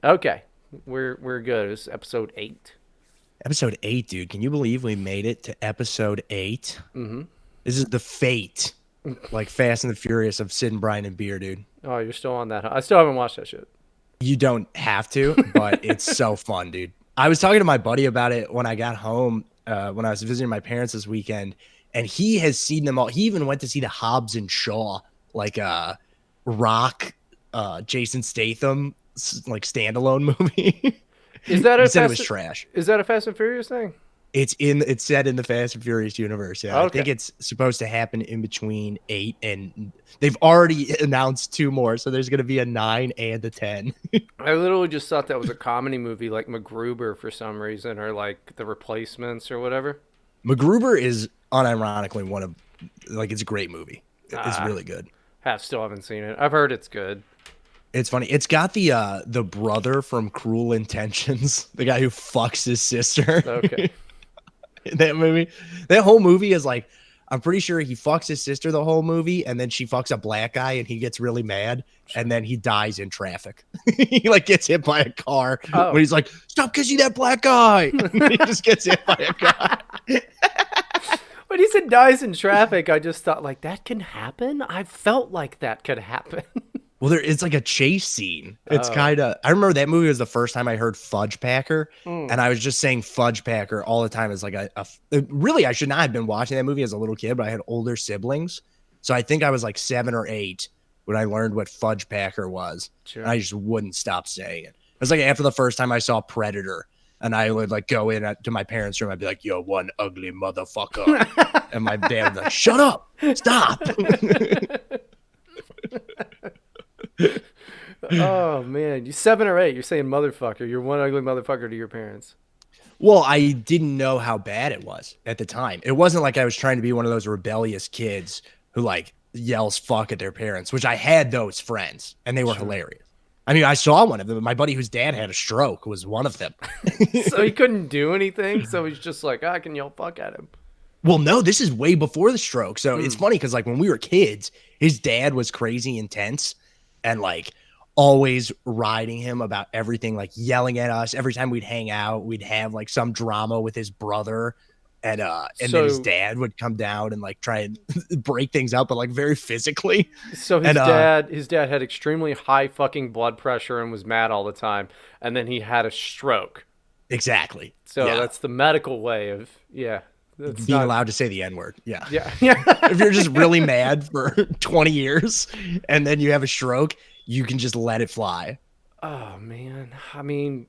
Okay, we're good. It's episode 8. Episode 8, dude. Can you believe we made it to episode 8? Mm-hmm. This is the fate, like Fast and the Furious of Syd and Bryden and beer, dude. Oh, you're still on that? I still haven't watched that shit. You don't have to, but it's so fun, dude. I was talking to my buddy about it when I got home, when I was visiting my parents this weekend, and he has seen them all. He even went to see the Hobbs and Shaw, like Rock, Jason Statham, like standalone movie. Is that He a said it Fast? was trash. Is that a Fast and Furious thing? It's set in the Fast and Furious universe. Yeah, I Okay. think it's supposed to happen in between 8 and they've already announced 2 more, so there's going to be a 9 and a 10. I literally just thought that was a comedy movie like MacGruber for some reason, or like The Replacements or whatever. MacGruber is unironically one of it's a great movie. It's Ah, really good. still haven't seen it. I've heard it's good. It's funny. It's got the brother from Cruel Intentions, the guy who fucks his sister. Okay. That movie, that whole movie is like, I'm pretty sure he fucks his sister the whole movie, and then she fucks a black guy, and he gets really mad, and then he dies in traffic. He like gets hit by a car Oh. when he's like, "Stop kissing that black guy." He just gets hit by a car. When he said dies in traffic, I just thought like that can happen. I felt like that could happen. Well, it's like a chase scene. It's Oh. kind of. I remember that movie was the first time I heard Fudge Packer, Mm. and I was just saying Fudge Packer all the time. As like really, I should not have been watching that movie as a little kid, but I had older siblings, so I think I was like 7 or 8 when I learned what Fudge Packer was. Sure. And I just wouldn't stop saying it. It was like after the first time I saw Predator, and I would like go in to my parents' room. I'd be like, "Yo, one ugly motherfucker," and my dad would be like, "Shut up, stop." Oh man, you 7 or 8. You're saying motherfucker. You're one ugly motherfucker to your parents. Well, I didn't know how bad it was at the time. It wasn't like I was trying to be one of those rebellious kids who like yells fuck at their parents, which I had those friends and they were hilarious. I mean, I saw one of them. My buddy whose dad had a stroke was one of them. So he couldn't do anything. So he's just like, I can yell fuck at him. Well, no, this is way before the stroke. So it's funny because like when we were kids, his dad was crazy intense and like always riding him about everything, like yelling at us every time we'd hang out. We'd have like some drama with his brother, and then his So dad would come down and like try and break things up, but like very physically. so And his dad had extremely high fucking blood pressure and was mad all the time, and then he had a stroke. exactly, So yeah, that's the medical way of That's being not, allowed to say the N-word. Yeah, yeah. Yeah. if you're just really mad for 20 years and then you have a stroke, you can just let it fly. Oh man. I mean,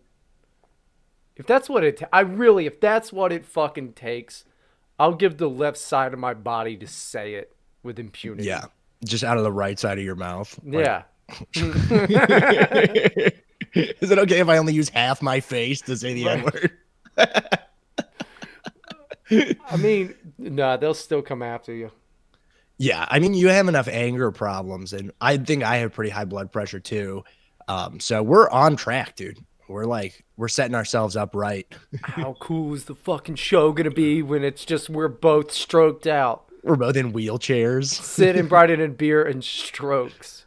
if that's what if that's what it fucking takes, I'll give the left side of my body to say it with impunity. Yeah, just out of the right side of your mouth. Yeah. Is it okay if I only use half my face to say the Right. N-word? I mean, no, they'll still come after you. Yeah, I mean, you have enough anger problems, and I think I have pretty high blood pressure too. So we're on track, dude. We're setting ourselves up right. How cool is the fucking show gonna be when it's just we're both stroked out? We're both in wheelchairs. Syd and Bryden and beer and strokes.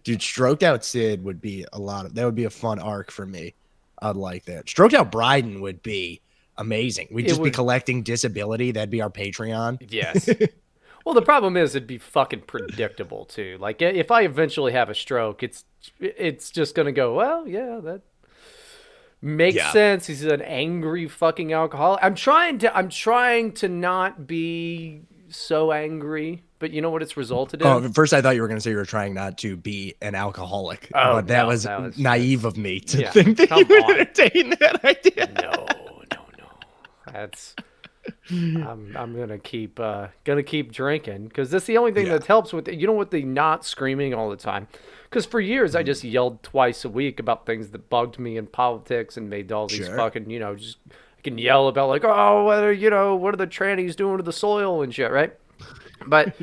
Dude, stroked out Syd would be that would be a fun arc for me. I'd like that. Stroked out Bryden would be amazing. We'd It just be would- collecting disability. That'd be our Patreon. Yes. Well, the problem is it'd be fucking predictable too. Like if I eventually have a stroke, it's just gonna go, well, yeah, that makes Yeah. sense. He's an angry fucking alcoholic. I'm trying to not be so angry, but you know what it's resulted in? Oh, at first I thought you were going to say you were trying not to be an alcoholic. Oh, but that no, was that was- naive of me to Yeah, think that come you would on. entertain that idea. No. That's I'm gonna keep drinking because that's the only thing Yeah. that helps with it. You know what? The not screaming all the time. Because for years I just yelled twice a week about things that bugged me in politics and made all these Sure. fucking just I can yell about like what are the trannies doing to the soil and shit, right? But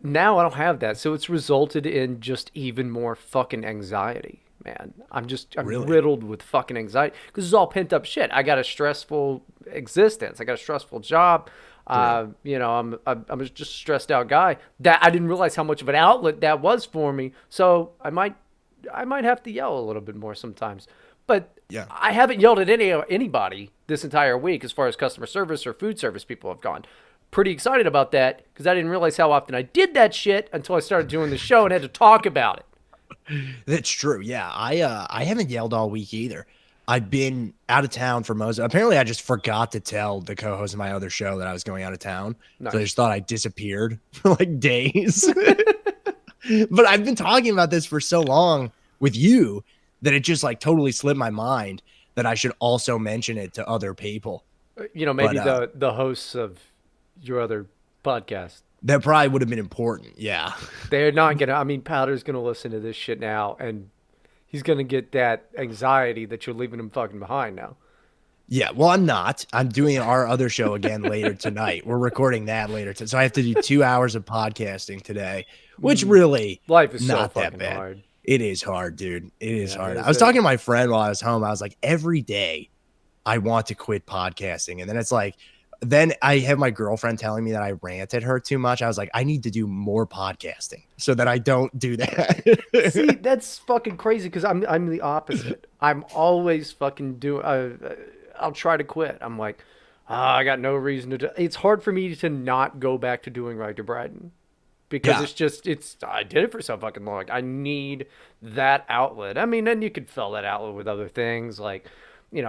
now I don't have that, so it's resulted in just even more fucking anxiety. Man, I'm Really? riddled with fucking anxiety because it's all pent up shit. I got a stressful existence. I got a stressful job. I'm just a stressed out guy that I didn't realize how much of an outlet that was for me. So I might I might have to yell a little bit more sometimes. But Yeah. I haven't yelled at anybody this entire week as far as customer service or food service people have gone. Pretty excited about that because I didn't realize how often I did that shit until I started doing the show and had to talk about it. That's true. Yeah. I haven't yelled all week either. I've been out of town for most. Apparently, I just forgot to tell the co-host of my other show that I was going out of town. So I Nice. just thought I disappeared for like days. But I've been talking about this for so long with you that it just like totally slipped my mind that I should also mention it to other people. But Maybe the hosts of your other podcast. that probably would have been important. Yeah. They're not gonna. I mean, Powder's gonna listen to this shit now, and he's gonna get that anxiety that you're leaving him fucking behind now. Yeah, well, I'm not. I'm doing our other show again later tonight. We're recording that later. So I have to do 2 hours of podcasting today, which really Life is so not that fucking bad. hard. It is hard, dude. It is hard. is I was it? talking to my friend while I was home. I was like, every day I want to quit podcasting. And then it's like, then I have my girlfriend telling me that I rant at her too much. I was like, I need to do more podcasting so that I don't do that. See, that's fucking crazy because I'm the opposite. I'm always fucking doing. I'll try to quit. I'm like, I got no reason to do. It's hard for me to not go back to doing Syd Bryden because Yeah. I did it for so fucking long. I need that outlet. I mean, then you could fill that outlet with other things like,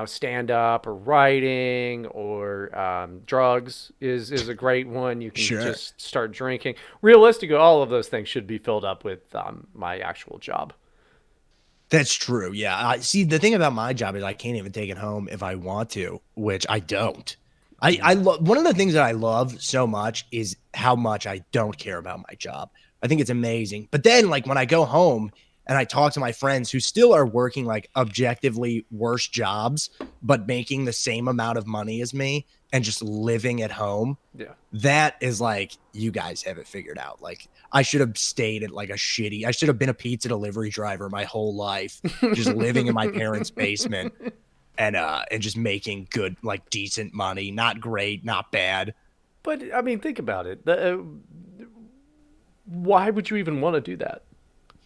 stand up or writing or drugs is a great one. You can Sure. just start drinking. Realistically, all of those things should be filled up with my actual job. That's true. Yeah. See, the thing about my job is I can't even take it home if I want to, which I don't. I love one of the things that I love so much is how much I don't care about my job. I think it's amazing. But then, like, when I go home and I talk to my friends who still are working like objectively worse jobs, but making the same amount of money as me and just living at home, Yeah. that is like, you guys have it figured out. Like, I should have stayed at like I should have been a pizza delivery driver my whole life, just living in my parents' basement and just making good, like decent money. Not great, not bad. But I mean, think about it. Why would you even want to do that?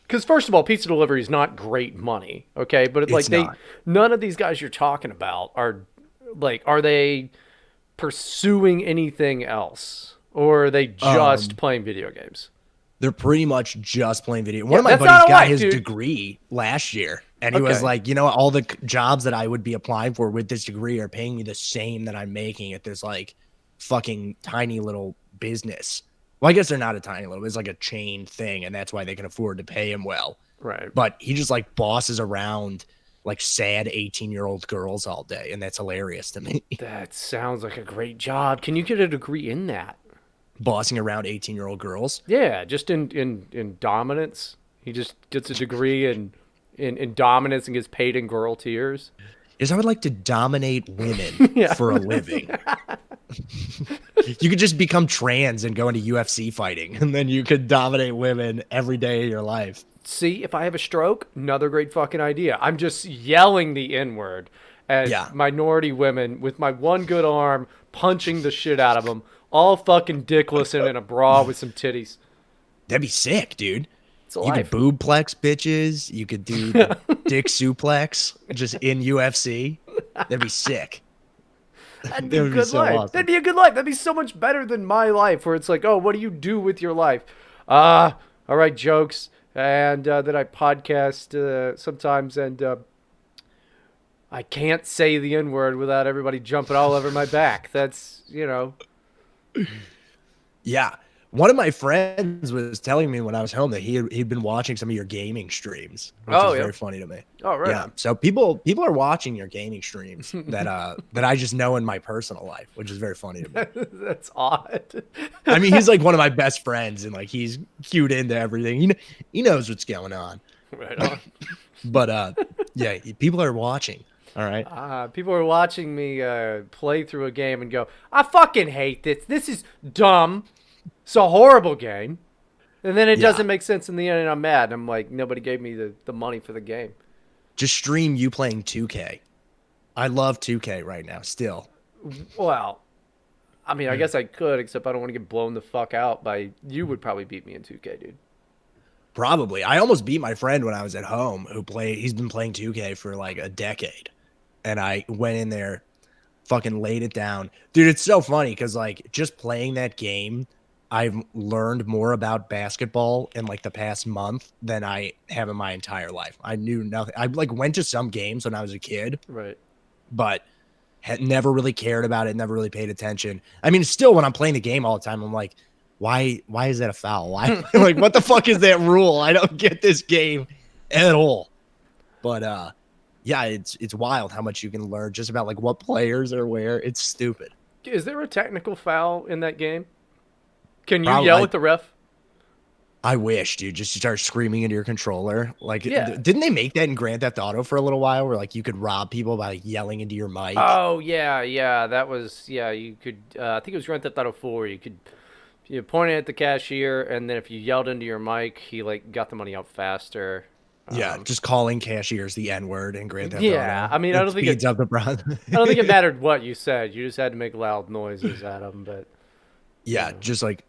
Because first of all, pizza delivery is not great money, okay? But like It's not. none of these guys you're talking about are they pursuing anything else, or are they just playing video games? They're pretty much just playing video. One Yeah, of my that's buddies not a got life, his dude. degree last year, and he was Okay. like, all the jobs that I would be applying for with this degree are paying me the same that I'm making at this like fucking tiny little business. Well, I guess they're not a tiny little. It's like a chain thing, and that's why they can afford to pay him well. Right. But he just like bosses around like sad 18-year-old girls all day, and that's hilarious to me. That sounds like a great job. Can you get a degree in that? Bossing around 18-year-old girls. Yeah, just in dominance. He just gets a degree in dominance and gets paid in girl tears. Is I would like to dominate women Yeah. for a living. You could just become trans and go into UFC fighting, and then you could dominate women every day of your life. See, if I have a stroke, another great fucking idea. I'm just yelling the N word at Yeah. minority women with my one good arm, punching the shit out of them, all fucking dickless and in a bra with some titties. That'd be sick, dude. It's a You life. could boobplex bitches. You could do the dick suplex just in UFC. That'd be sick. That'd be That a would be good so life. awesome. That'd be a good life. That'd be so much better than my life, where it's like, oh, what do you do with your life? I write jokes, and then I podcast sometimes, and I can't say the N word without everybody jumping all over my back. That's, Yeah. One of my friends was telling me when I was home that he'd been watching some of your gaming streams, which Oh, is yeah. very funny to me. Oh, right. Yeah. So people are watching your gaming streams that I just know in my personal life, which is very funny to me. That's odd. I mean, he's like one of my best friends and like he's cued into everything. He knows what's going on. Right on. But yeah, people are watching. All right. People are watching me play through a game and go, I fucking hate this. This is dumb. It's a horrible game. And then it Yeah. doesn't make sense in the end, and I'm mad. I'm like, nobody gave me the money for the game. Just stream you playing 2K. I love 2K right now still. Well, I mean, I guess I could, except I don't want to get blown the fuck out by... You would probably beat me in 2K, dude. Probably. I almost beat my friend when I was at home he's been playing 2K for like a decade. And I went in there, fucking laid it down. Dude, it's so funny because like just playing that game, I've learned more about basketball in like the past month than I have in my entire life. I knew nothing. I like went to some games when I was a kid, Right. but had never really cared about it, never really paid attention. I mean, still when I'm playing the game all the time, I'm like, why is that a foul? Why like what the fuck is that rule? I don't get this game at all. But yeah, it's wild how much you can learn just about like what players are where. It's stupid. Is there a technical foul in that game? Can you Probably, yell at the ref? I wish, dude, just to start screaming into your controller. Like, Yeah. didn't they make that in Grand Theft Auto for a little while where like you could rob people by like, yelling into your mic? Oh yeah. That was You could. I think it was Grand Theft Auto 4. You point it at the cashier, and then if you yelled into your mic, he like got the money out faster. Yeah, just calling cashiers the N-word in Grand Theft Yeah, Auto. I mean, I don't think speeds up the process. I don't think it mattered what you said. You just had to make loud noises at them. But Yeah, just like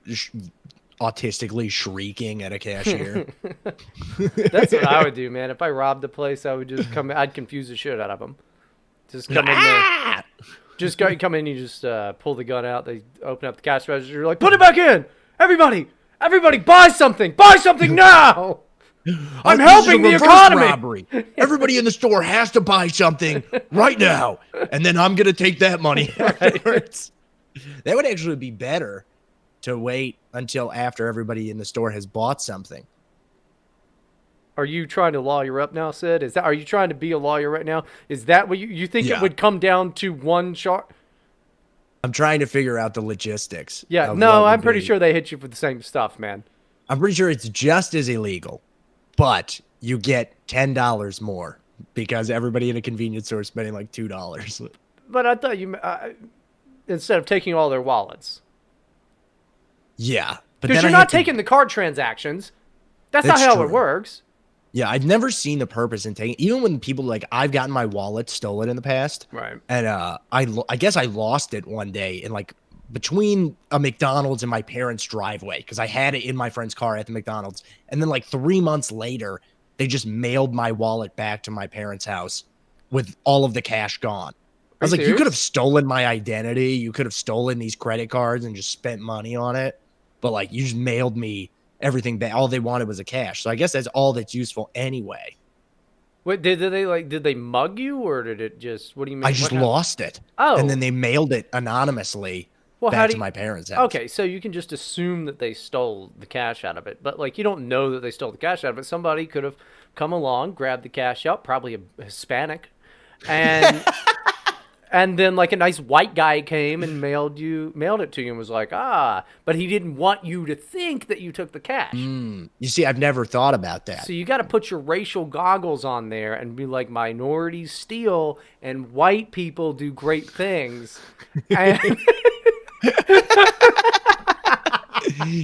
autistically shrieking at a cashier. that's what I would do, man. If I robbed the place, I would just come. I'd confuse the shit out of them. Just come in there. Just come in. You just pull the gun out. They open up the cash register. You're like, put it back in. Everybody, buy something. Buy something now. I'm helping the economy. Robbery. Everybody in the store has to buy something right now, and then I'm gonna take that money afterwards. That would actually be better to wait until after everybody in the store has bought something. Are you trying to lawyer up now, Sid? Are you trying to be a lawyer right now? Is that what you think Yeah. it would come down to one charge? I'm trying to figure out the logistics. Yeah, of no, what would I'm pretty be. sure they hit you for the same stuff, man. I'm pretty sure it's just as illegal, but you get $10 more because everybody in a convenience store is spending like $2. But I thought instead of taking all their wallets. Yeah, but Because then you're I not have to- taking the card transactions. That's not That's how true. it works. Yeah, I've never seen the purpose in taking. Even when people like I've gotten my wallet stolen in the past, Right. and I guess I lost it one day in like between a McDonald's and my parents' driveway because I had it in my friend's car at the McDonald's, and then like 3 months later, they just mailed my wallet back to my parents' house with all of the cash gone. I was like, you could have stolen my identity, you could have stolen these credit cards and just spent money on it, but like you just mailed me everything back. All they wanted was a cash. So I guess that's all that's useful anyway. Wait, did they mug you, or did it just? What do you mean? I just lost it. Oh. And then they mailed it anonymously back to my parents' house. Okay, so you can just assume that they stole the cash out of it, but like you don't know that they stole the cash out of it. Somebody could have come along, grabbed the cash out, probably a Hispanic, and and then like a nice white guy came and mailed it to you and was like, but he didn't want you to think that you took the cash. You see, I've never thought about that. So you got to put your racial goggles on there and be like, minorities steal and white people do great things. And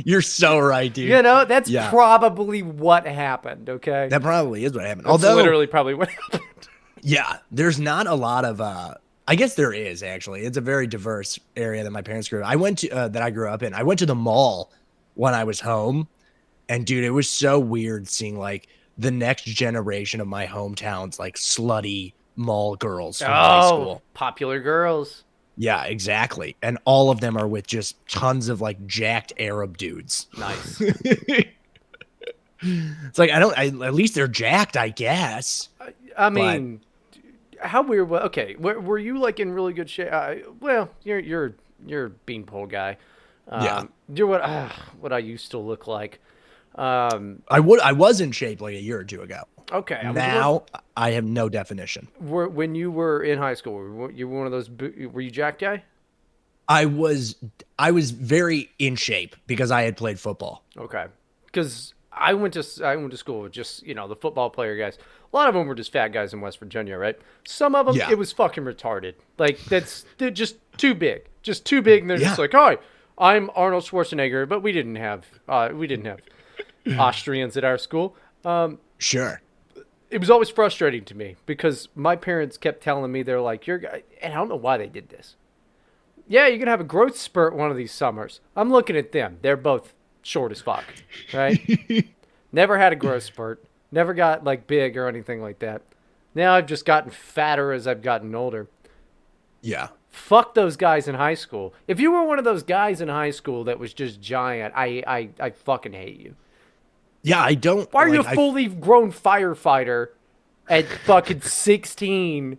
You're so right, dude. you know, that's Yeah. probably what happened, okay? That probably is what happened. That's Although, literally probably what happened. yeah, there's not a lot of. I guess there is actually. It's a very diverse area that my parents grew up. I went to that I grew up in. I went to the mall when I was home, and dude, it was so weird seeing like the next generation of my hometown's like slutty mall girls from high school. Popular girls. Yeah, exactly. And all of them are with just tons of like jacked Arab dudes. Nice. It's like at least they're jacked, I guess. I mean, how weird was, okay, were you like in really good shape? Well, you're a beanpole guy. Yeah. You're what I used to look like. I was in shape like a year or two ago. Okay. Now I have no definition. When you were in high school, you were one of those, were you jack guy? I was very in shape because I had played football. Okay. Because I went to school with just, the football player guys. A lot of them were just fat guys in West Virginia, right? Some of them, Yeah. it was fucking retarded. Like, they're just too big. Just too big, and they're just Yeah. like, hi, I'm Arnold Schwarzenegger, but we didn't have Austrians at our school. Sure. It was always frustrating to me because my parents kept telling me, they're like, and I don't know why they did this. Yeah, you're going to have a growth spurt one of these summers. I'm looking at them. They're both short as fuck, right? Never had a growth spurt. Never got like big or anything like that. Now I've just gotten fatter as I've gotten older. Yeah. Fuck those guys in high school. If you were one of those guys in high school that was just giant, I fucking hate you. Yeah, I don't. Why are you like, a fully grown firefighter at fucking 16?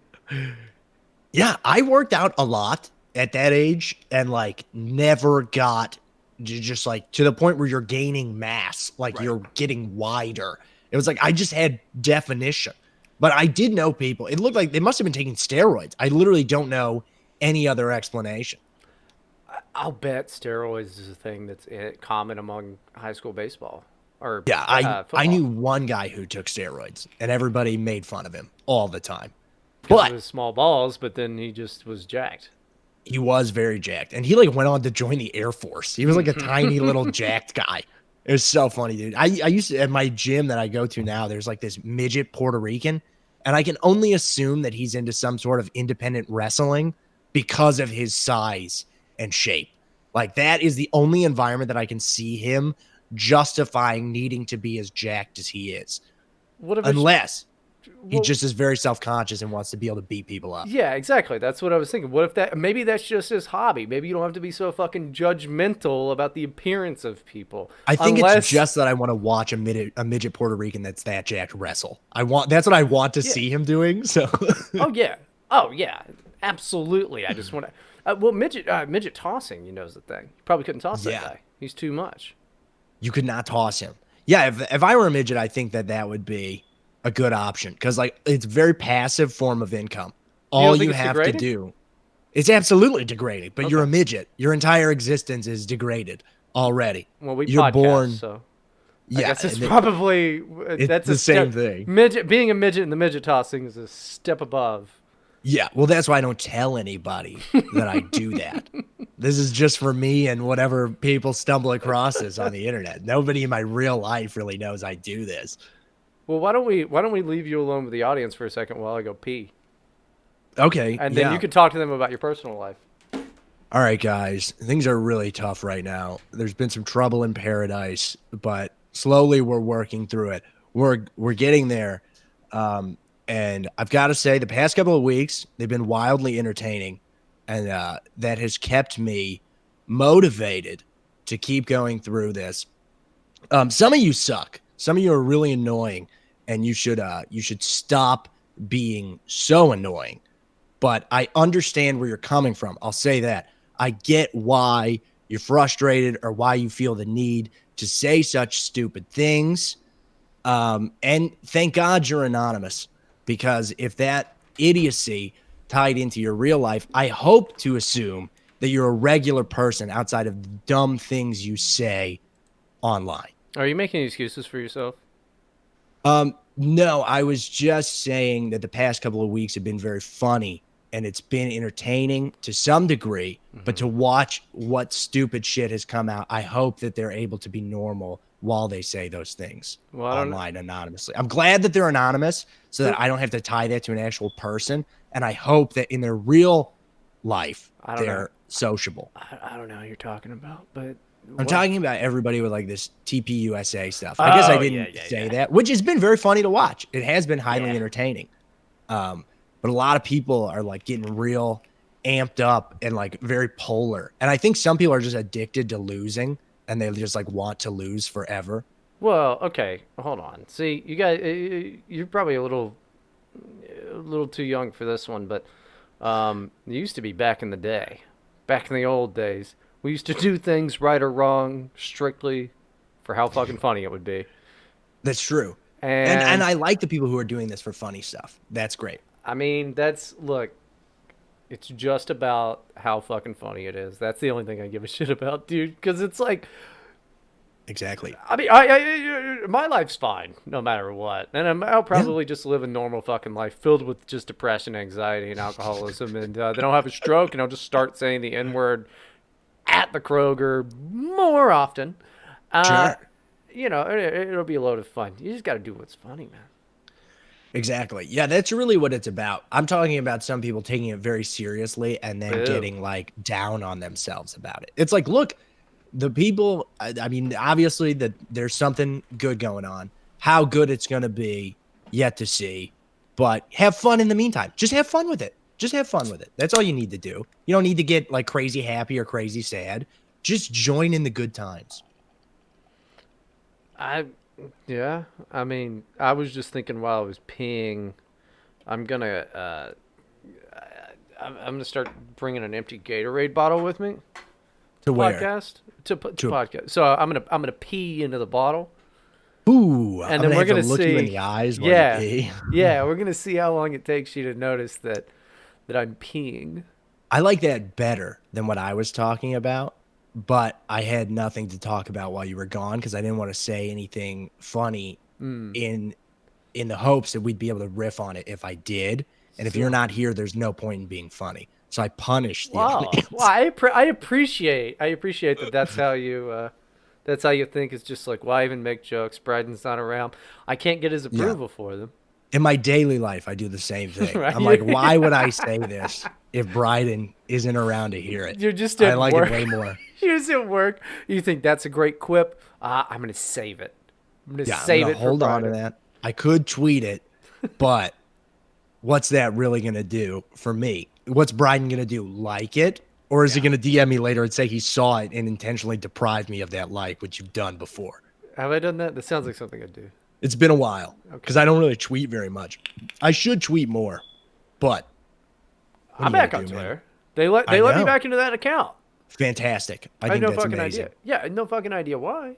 Yeah, I worked out a lot at that age and like never got just like to the point where you're gaining mass, like you're getting wider. It was like I just had definition. But I did know people. It looked like they must have been taking steroids. I literally don't know any other explanation. I'll bet steroids is a thing that's common among high school baseball or Yeah, I football. knew one guy who took steroids and everybody made fun of him all the time. Because But of his small balls, but then he just was jacked. he was very jacked. And he like went on to join the Air Force. He was like a tiny little jacked guy. It was so funny, dude. I used to, at my gym that I go to now, there's like this midget Puerto Rican. And I can only assume that he's into some sort of independent wrestling because of his size and shape. Like that is the only environment that I can see him justifying needing to be as jacked as he is. What if Unless he well, just is very self-conscious and wants to be able to beat people up. yeah, exactly. That's what I was thinking. What if that maybe that's just his hobby? Maybe you don't have to be so fucking judgmental about the appearance of people. I think Unless, it's just that I want to watch a midget Puerto Rican that's that jacked wrestle. That's what I want to see him doing. So oh yeah, absolutely. I just want to. Well, midget tossing, you know, is the thing. You probably couldn't toss that Yeah. guy. He's too much. you could not toss him. Yeah, if I were a midget, I think that would be a good option because like it's a very passive form of income. All think you it's have degrading? to do, it's absolutely degrading. But you're a Okay. midget. Your entire existence is degraded already. Well, we You're podcast, born. so I Yeah, guess it's and probably it's that's the a same step, thing. Midget being a midget in the midget tossing is a step above. Yeah, well, that's why I don't tell anybody that I do that. This is just for me and whatever people stumble across this on the internet. Nobody in my real life really knows I do this. Well, why don't we leave you alone with the audience for a second while I go pee, Okay, and then yeah. you can talk to them about your personal life. All right, guys. Things are really tough right now. There's been some trouble in paradise, but slowly we're working through it. We're getting there. And I've got to say, the past couple of weeks, they've been wildly entertaining. And that has kept me motivated to keep going through this. Some of you suck. Some of you are really annoying, and you should stop being so annoying. But I understand where you're coming from. I'll say that. I get why you're frustrated or why you feel the need to say such stupid things. And thank God you're anonymous, because if that idiocy tied into your real life, I hope to assume that you're a regular person outside of the dumb things you say online. Are you making excuses for yourself? No, I was just saying that the past couple of weeks have been very funny and it's been entertaining to some degree, but to watch what stupid shit has come out, I hope that they're able to be normal while they say those things online anonymously. I'm glad that they're anonymous so that I don't have to tie that to an actual person. And I hope that in their real life, they're sociable. I don't know what you're talking about, but I'm talking about everybody with like this TPUSA stuff. I guess I didn't say that, which has been very funny to watch. It has been highly entertaining. But a lot of people are like getting real amped up and like very polar. And I think some people are just addicted to losing and they just like want to lose forever. Well, okay, hold on. See, you guys, you're probably a little too young for this one, but it used to be back in the day, back in the old days. We used to do things right or wrong strictly for how fucking funny it would be. That's true. And I like the people who are doing this for funny stuff. That's great. I mean, look, it's just about how fucking funny it is. That's the only thing I give a shit about, dude, because it's like, exactly. I mean, my life's fine no matter what, and I'll probably just live a normal fucking life filled with just depression, anxiety, and alcoholism, and then I'll have a stroke, and I'll just start saying the N word at the Kroger more often. Sure. You know, it'll be a load of fun. You just got to do what's funny, man. Exactly. Yeah, that's really what it's about. I'm talking about some people taking it very seriously and then getting like down on themselves about it. It's like, look, The people, I mean, obviously that there's something good going on. How good it's going to be, yet to see. But have fun in the meantime. Just have fun with it. Just have fun with it. That's all you need to do. You don't need to get like crazy happy or crazy sad. Just join in the good times. I, yeah. I mean, I was just thinking while I was peeing, I'm gonna, I'm gonna start bringing an empty Gatorade bottle with me To to where? podcast to To podcast. So I'm gonna pee into the bottle, ooh, I'm and then gonna we're have to gonna look you in see. the eyes while you Yeah, pee. yeah, we're gonna see how long it takes you to notice that I'm peeing. I like that better than what I was talking about, but I had nothing to talk about while you were gone because I didn't want to say anything funny Mm. in in the hopes that we'd be able to riff on it if I did. And if you're So not here, there's no point in being funny. So I punished the wow. Well, audience. I appreciate that. That's how you think. It's just like why even make jokes? Bryden's not around. I can't get his Yeah. approval for them. In my daily life, I do the same thing. I'm like, Right? why would I say this if Bryden isn't around to hear it? You're just I at like it work. way more. You're just at work. You think that's a great quip? I'm gonna save it. I'm gonna Yeah, I'm save gonna it for hold on to Bryden. that. I could tweet it, but what's that really gonna do for me? What's Bryden gonna do? Like it? Or is he Yeah. gonna DM me later and say he saw it and intentionally deprive me of that like, which you've done before? Have I done that? That sounds like something I'd do. It's been a while because Okay. I don't really tweet very much. I should tweet more, but what are I'm you gonna back on do, man? Twitter. They let me know. back into that account. Fantastic. I I had think no that's fucking amazing. idea. Yeah, I had no fucking idea why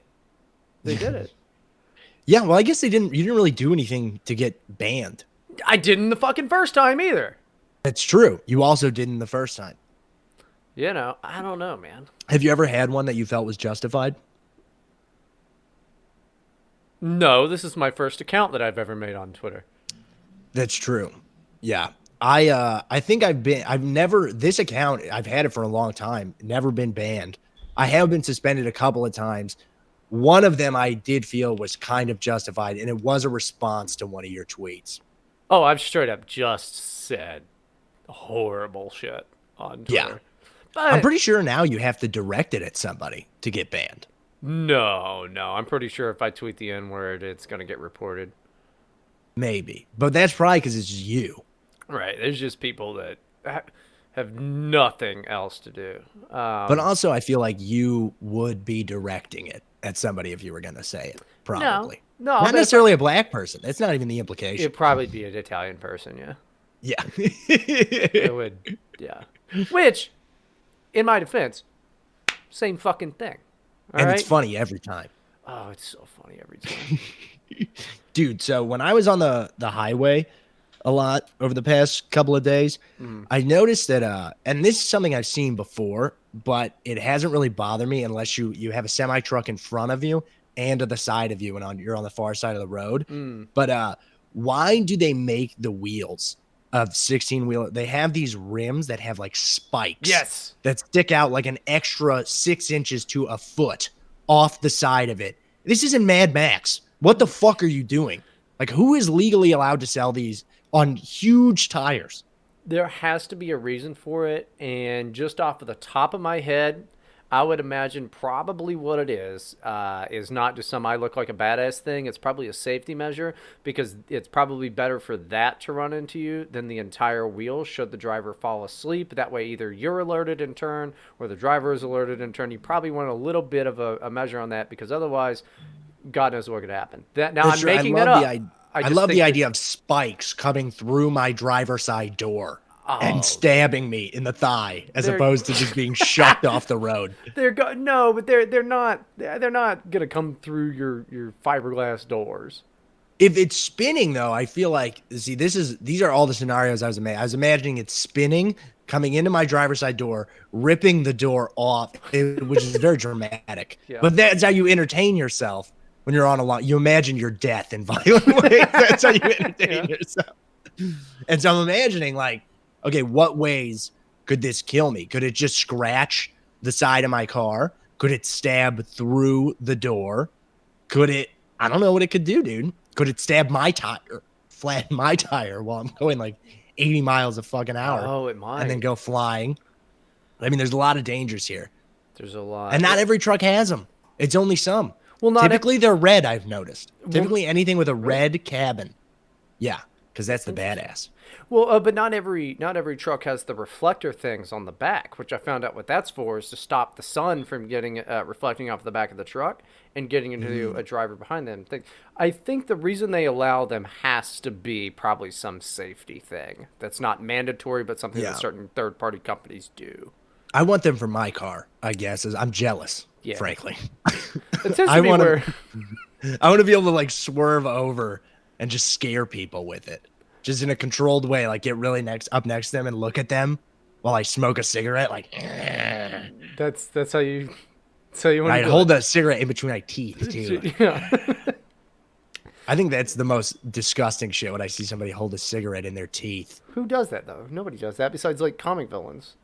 they did it. Yeah, well, I guess they didn't. You didn't really do anything to get banned. I didn't the fucking first time either. That's true. You also didn't the first time. You know, I don't know, man. Have you ever had one that you felt was justified? No, this is my first account that I've ever made on Twitter. That's true. Yeah. I think I've never this account, I've had it for a long time, never been banned. I have been suspended a couple of times. One of them I did feel was kind of justified, and it was a response to one of your tweets. Oh, I've straight up just said horrible shit on Yeah. Twitter. I'm But pretty sure now you have to direct it at somebody to get banned. no, I'm pretty sure if I tweet the N word, it's gonna get reported. Maybe. But that's probably because it's you. Right? There's just people that have nothing else to do. But also, I feel like you would be directing it at somebody if you were going to say it. No, Probably. no, Not but necessarily a black person. That's not even the implication. it'd probably be an Italian person. Yeah, Yeah. it would. Yeah, which, in my defense, same fucking thing. All And right. it's funny every time. Oh, it's so funny every time. Dude, so when I was on the highway a lot over the past couple of days, I noticed that and this is something I've seen before, but it hasn't really bothered me unless you have a semi truck in front of you and to the side of you and you're on the far side of the road. But why do they make the wheels of 16 wheel? They have these rims that have like spikes Yes. that stick out like an extra 6 inches to a foot off the side of it. This isn't Mad Max. What the fuck are you doing? Like, who is legally allowed to sell these on huge tires? There has to be a reason for it, and just off of the top of my head, I would imagine probably what it is not just some I look like a badass thing. It's probably a safety measure because it's probably better for that to run into you than the entire wheel should the driver fall asleep. That way, either you're alerted in turn or the driver is alerted in turn. You probably want a little bit of a measure on that because otherwise, God knows what could happen. Now For I'm sure, making that up. I just love think the that- idea of spikes coming through my driver's side door Oh. and stabbing me in the thigh as They're- opposed to just being shucked off the road. No, but they're not gonna come through your fiberglass doors. If it's spinning though, I feel like these are all the scenarios I was imagining it spinning, coming into my driver's side door, ripping the door off, which is very dramatic. Yeah. But that's how you entertain yourself when you're on a long. You imagine your death in violent ways. That's how you entertain yourself. And so I'm imagining like, okay, what ways could this kill me? Could it just scratch the side of my car? Could it stab through the door? Could it? I don't know what it could do, dude. Could it stab my tire, flatten my tire while I'm going like 80 miles a fucking hour Oh, it might. and then go flying? I mean, there's a lot of dangers here. There's a lot. And not every truck has them. It's only some. Well, not Typically, they're red, I've noticed. Well, Typically, anything with a red cabin. Yeah, because that's the badass. Well, but not every truck has the reflector things on the back, which I found out what that's for is to stop the sun from getting reflecting off the back of the truck and getting into a driver behind them. I think the reason they allow them has to be probably some safety thing that's not mandatory, but something that certain third-party companies do. I want them for my car, I guess. I'm jealous, Yeah. frankly. It tends to be where I want to be able to like swerve over and just scare people with it. Just in a controlled way, like get really up next to them and look at them while I smoke a cigarette. Like, that's how you want I'd to hold a cigarette in between my teeth too. Yeah. I think that's the most disgusting shit when I see somebody hold a cigarette in their teeth. Who does that though? Nobody does that besides like comic villains.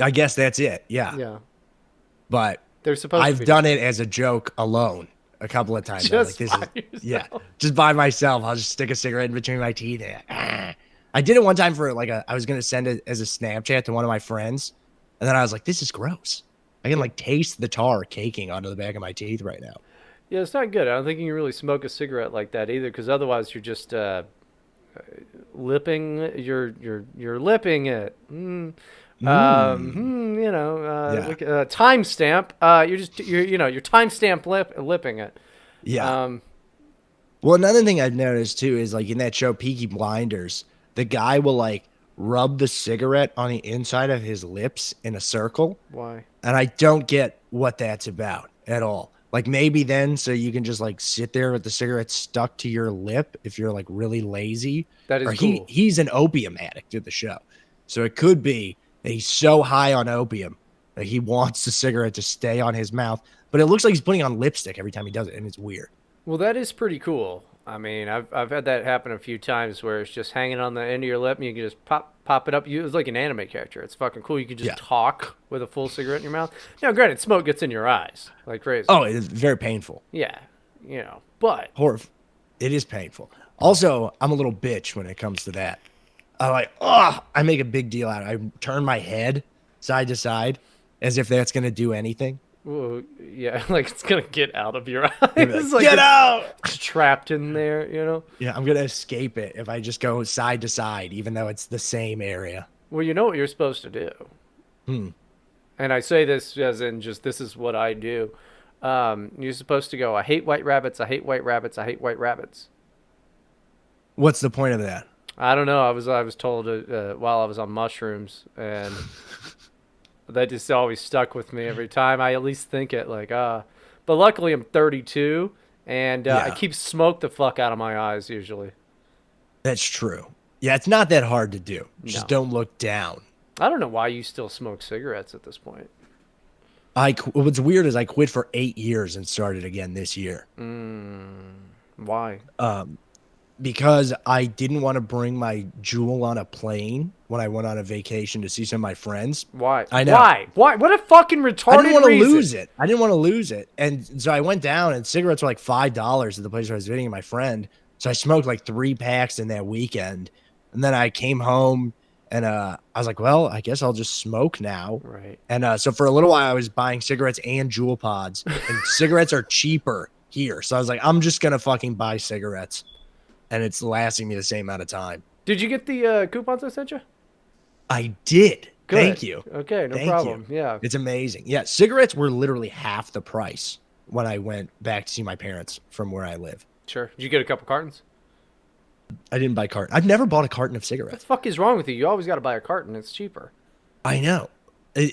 I guess that's it. Yeah. Yeah. But They're supposed to I've be done it as a joke alone a couple of times. Just Just by myself. I'll just stick a cigarette in between my teeth. I did it one time for like I was going to send it as a Snapchat to one of my friends. And then I was like, this is gross. I can like taste the tar caking onto the back of my teeth right now. Yeah, it's not good. I don't think you can really smoke a cigarette like that either, because otherwise you're just lipping. You're lipping it. Timestamp. You're timestamp lipping it. Yeah. Well, another thing I've noticed too is like in that show Peaky Blinders, the guy will like rub the cigarette on the inside of his lips in a circle. Why? And I don't get what that's about at all. Like maybe then so you can just like sit there with the cigarette stuck to your lip if you're like really lazy. That is cool. He's an opium addict in the show. So it could be that he's so high on opium that he wants the cigarette to stay on his mouth. But it looks like he's putting on lipstick every time he does it, and it's weird. Well, that is pretty cool. I mean, I've had that happen a few times where it's just hanging on the end of your lip and you can just pop it up. It's like an anime character. It's fucking cool. You can just talk with a full cigarette in your mouth. Now, granted, smoke gets in your eyes like crazy. Oh, it's very painful. Yeah, but it is painful. Also, I'm a little bitch when it comes to that. I make a big deal out of it. I turn my head side to side as if that's going to do anything. Well, yeah, like it's gonna get out of your eyes. Like, get out! It's trapped in there, Yeah, I'm gonna escape it if I just go side to side, even though it's the same area. Well, you know what you're supposed to do. And I say this as in just this is what I do. You're supposed to go, I hate white rabbits, I hate white rabbits, I hate white rabbits. What's the point of that? I don't know. I was told while I was on mushrooms, and that just always stuck with me every time. I at least think it like, But luckily I'm 32, and I keep smoke the fuck out of my eyes usually. That's true. Yeah, it's not that hard to do. Just don't look down. I don't know why you still smoke cigarettes at this point. What's weird is I quit for 8 years and started again this year. Why? Because I didn't want to bring my jewel on a plane when I went on a vacation to see some of my friends. Why? I know. Why? What a fucking retarded I didn't want to reason. lose it. I didn't want to lose it. And so I went down, and cigarettes were like $5 at the place where I was visiting my friend. So I smoked like 3 packs in that weekend. And then I came home, and I was like, well, I guess I'll just smoke now. Right. And so for a little while, I was buying cigarettes and jewel pods. And cigarettes are cheaper here. So I was like, I'm just going to fucking buy cigarettes. And it's lasting me the same amount of time. Did you get the coupons I sent you? I did. Good. Thank you. Okay, no Thank problem. You. Yeah. It's amazing. Yeah, cigarettes were literally half the price when I went back to see my parents from where I live. Sure. Did you get a couple cartons? I didn't buy carton. I've never bought a carton of cigarettes. What the fuck is wrong with you? You always got to buy a carton. It's cheaper. I know.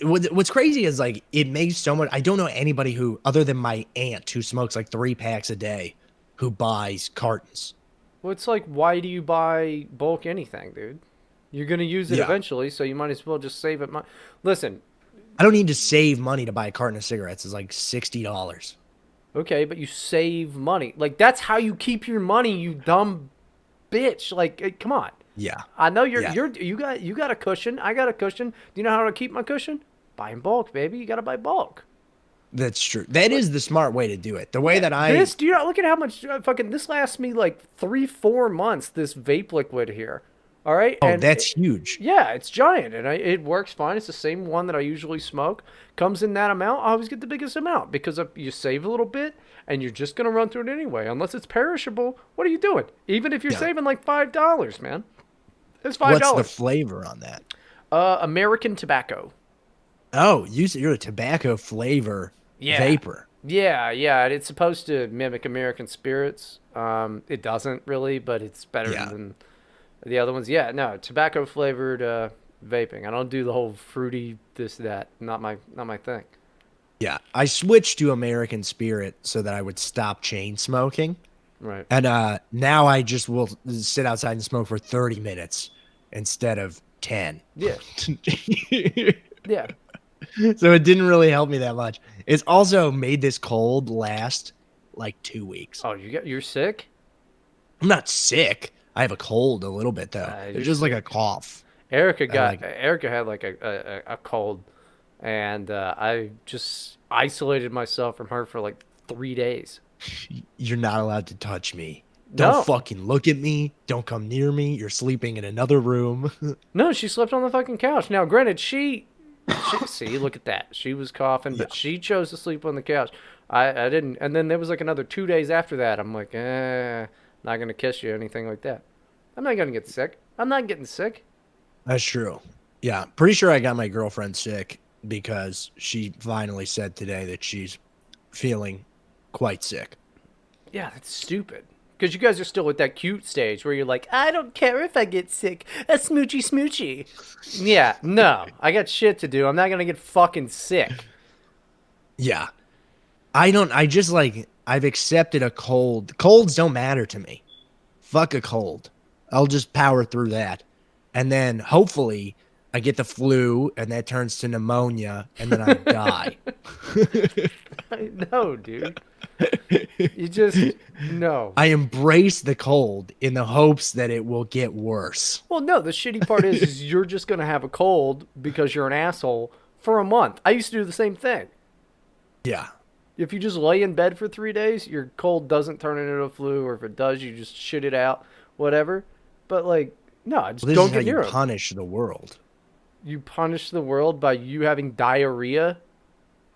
What's crazy is like it makes so much. I don't know anybody who, other than my aunt, who smokes like 3 packs a day, who buys cartons. Well, it's like, why do you buy bulk anything, dude? You're going to use it eventually, so you might as well just save it. Listen. I don't need to save money to buy a carton of cigarettes. It's like $60. Okay, but you save money. Like, that's how you keep your money, you dumb bitch. Like, come on. Yeah. I know you got a cushion. I got a cushion. Do you know how to keep my cushion? Buy in bulk, baby. You got to buy bulk. That's true. That is the smart way to do it. The way that do you not look at how much fucking this lasts me like 3-4 months, this vape liquid here. All right, Oh, and that's huge. yeah, it's giant, and it works fine. It's the same one that I usually smoke. Comes in that amount. I always get the biggest amount because you save a little bit, and you're just gonna run through it anyway. Unless it's perishable, what are you doing? Even if you're Yeah. saving like $5, man, it's five What's the dollars. flavor on that? American tobacco. Oh, you're a tobacco flavor Yeah, vapor. yeah. It's supposed to mimic American spirits. It doesn't really, but it's better Yeah. than the other ones. Yeah, no, tobacco flavored vaping. I don't do the whole fruity this that. Not my thing. Yeah. I switched to American Spirit so that I would stop chain smoking. Right. And now I just will sit outside and smoke for 30 minutes instead of 10. Yeah. Yeah. So it didn't really help me that much. It's also made this cold last like 2 weeks. Oh, you're sick? I'm not sick. I have a cold a little bit though. You're It's just like sick. a cough. Erica had like a cold, and I just isolated myself from her for like 3 days. You're not allowed to touch me. No, Don't fucking look at me. Don't come near me. You're sleeping in another room. no, she slept on the fucking couch. Now, granted, she see, look at that. She was coughing, Yeah. but she chose to sleep on the couch. I didn't, and then there was like another 2 days after that. I'm like, not gonna kiss you, or anything like that. I'm not gonna get sick. I'm not getting sick. That's true. Yeah. Pretty sure I got my girlfriend sick because she finally said today that she's feeling quite sick. Yeah, that's stupid. Because you guys are still at that cute stage where you're like, I don't care if I get sick. A smoochy smoochy. Yeah, no. I got shit to do. I'm not going to get fucking sick. Yeah. I just like, I've accepted a cold. Colds don't matter to me. Fuck a cold. I'll just power through that. And then hopefully I get the flu and that turns to pneumonia and then I die. No, dude. You just, no. I embrace the cold in the hopes that it will get worse. Well, no, the shitty part is you're just going to have a cold because you're an asshole for a month. I used to do the same thing. Yeah. If you just lay in bed for 3 days, your cold doesn't turn into a flu, or if it does, you just shit it out, whatever. But, like, no, I just Well, this don't is how get you near it. punish the world. You punish the world by you having diarrhea.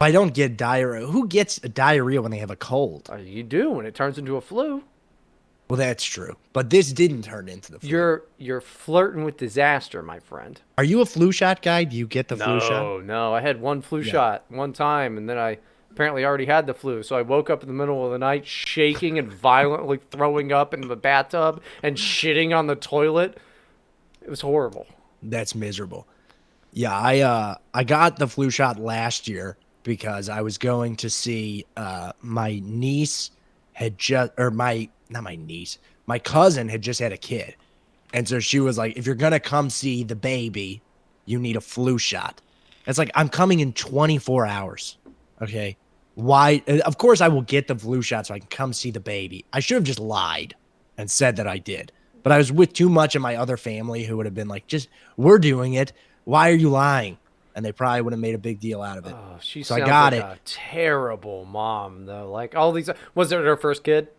I don't get diarrhea. Who gets diarrhea when they have a cold? You do when it turns into a flu. Well, that's true. But this didn't turn into the flu. You're flirting with disaster, my friend. Are you a flu shot guy? Do you get the flu shot? No. I had one flu Yeah. shot one time, and then I apparently already had the flu. So I woke up in the middle of the night shaking and violently throwing up in the bathtub and shitting on the toilet. It was horrible. That's miserable. Yeah, I got the flu shot last year because I was going to see my niece had just or my not my niece, my cousin had just had a kid. And so she was like, if you're gonna come see the baby, you need a flu shot. It's like I'm coming in 24 hours. Okay. Why of course I will get the flu shot so I can come see the baby. I should have just lied and said that I did. But I was with too much of my other family who would have been like, just we're doing it. Why are you lying? And they probably would have made a big deal out of it. Oh, she So I sounds got like it. a terrible mom, though. Like all these, was it her first kid?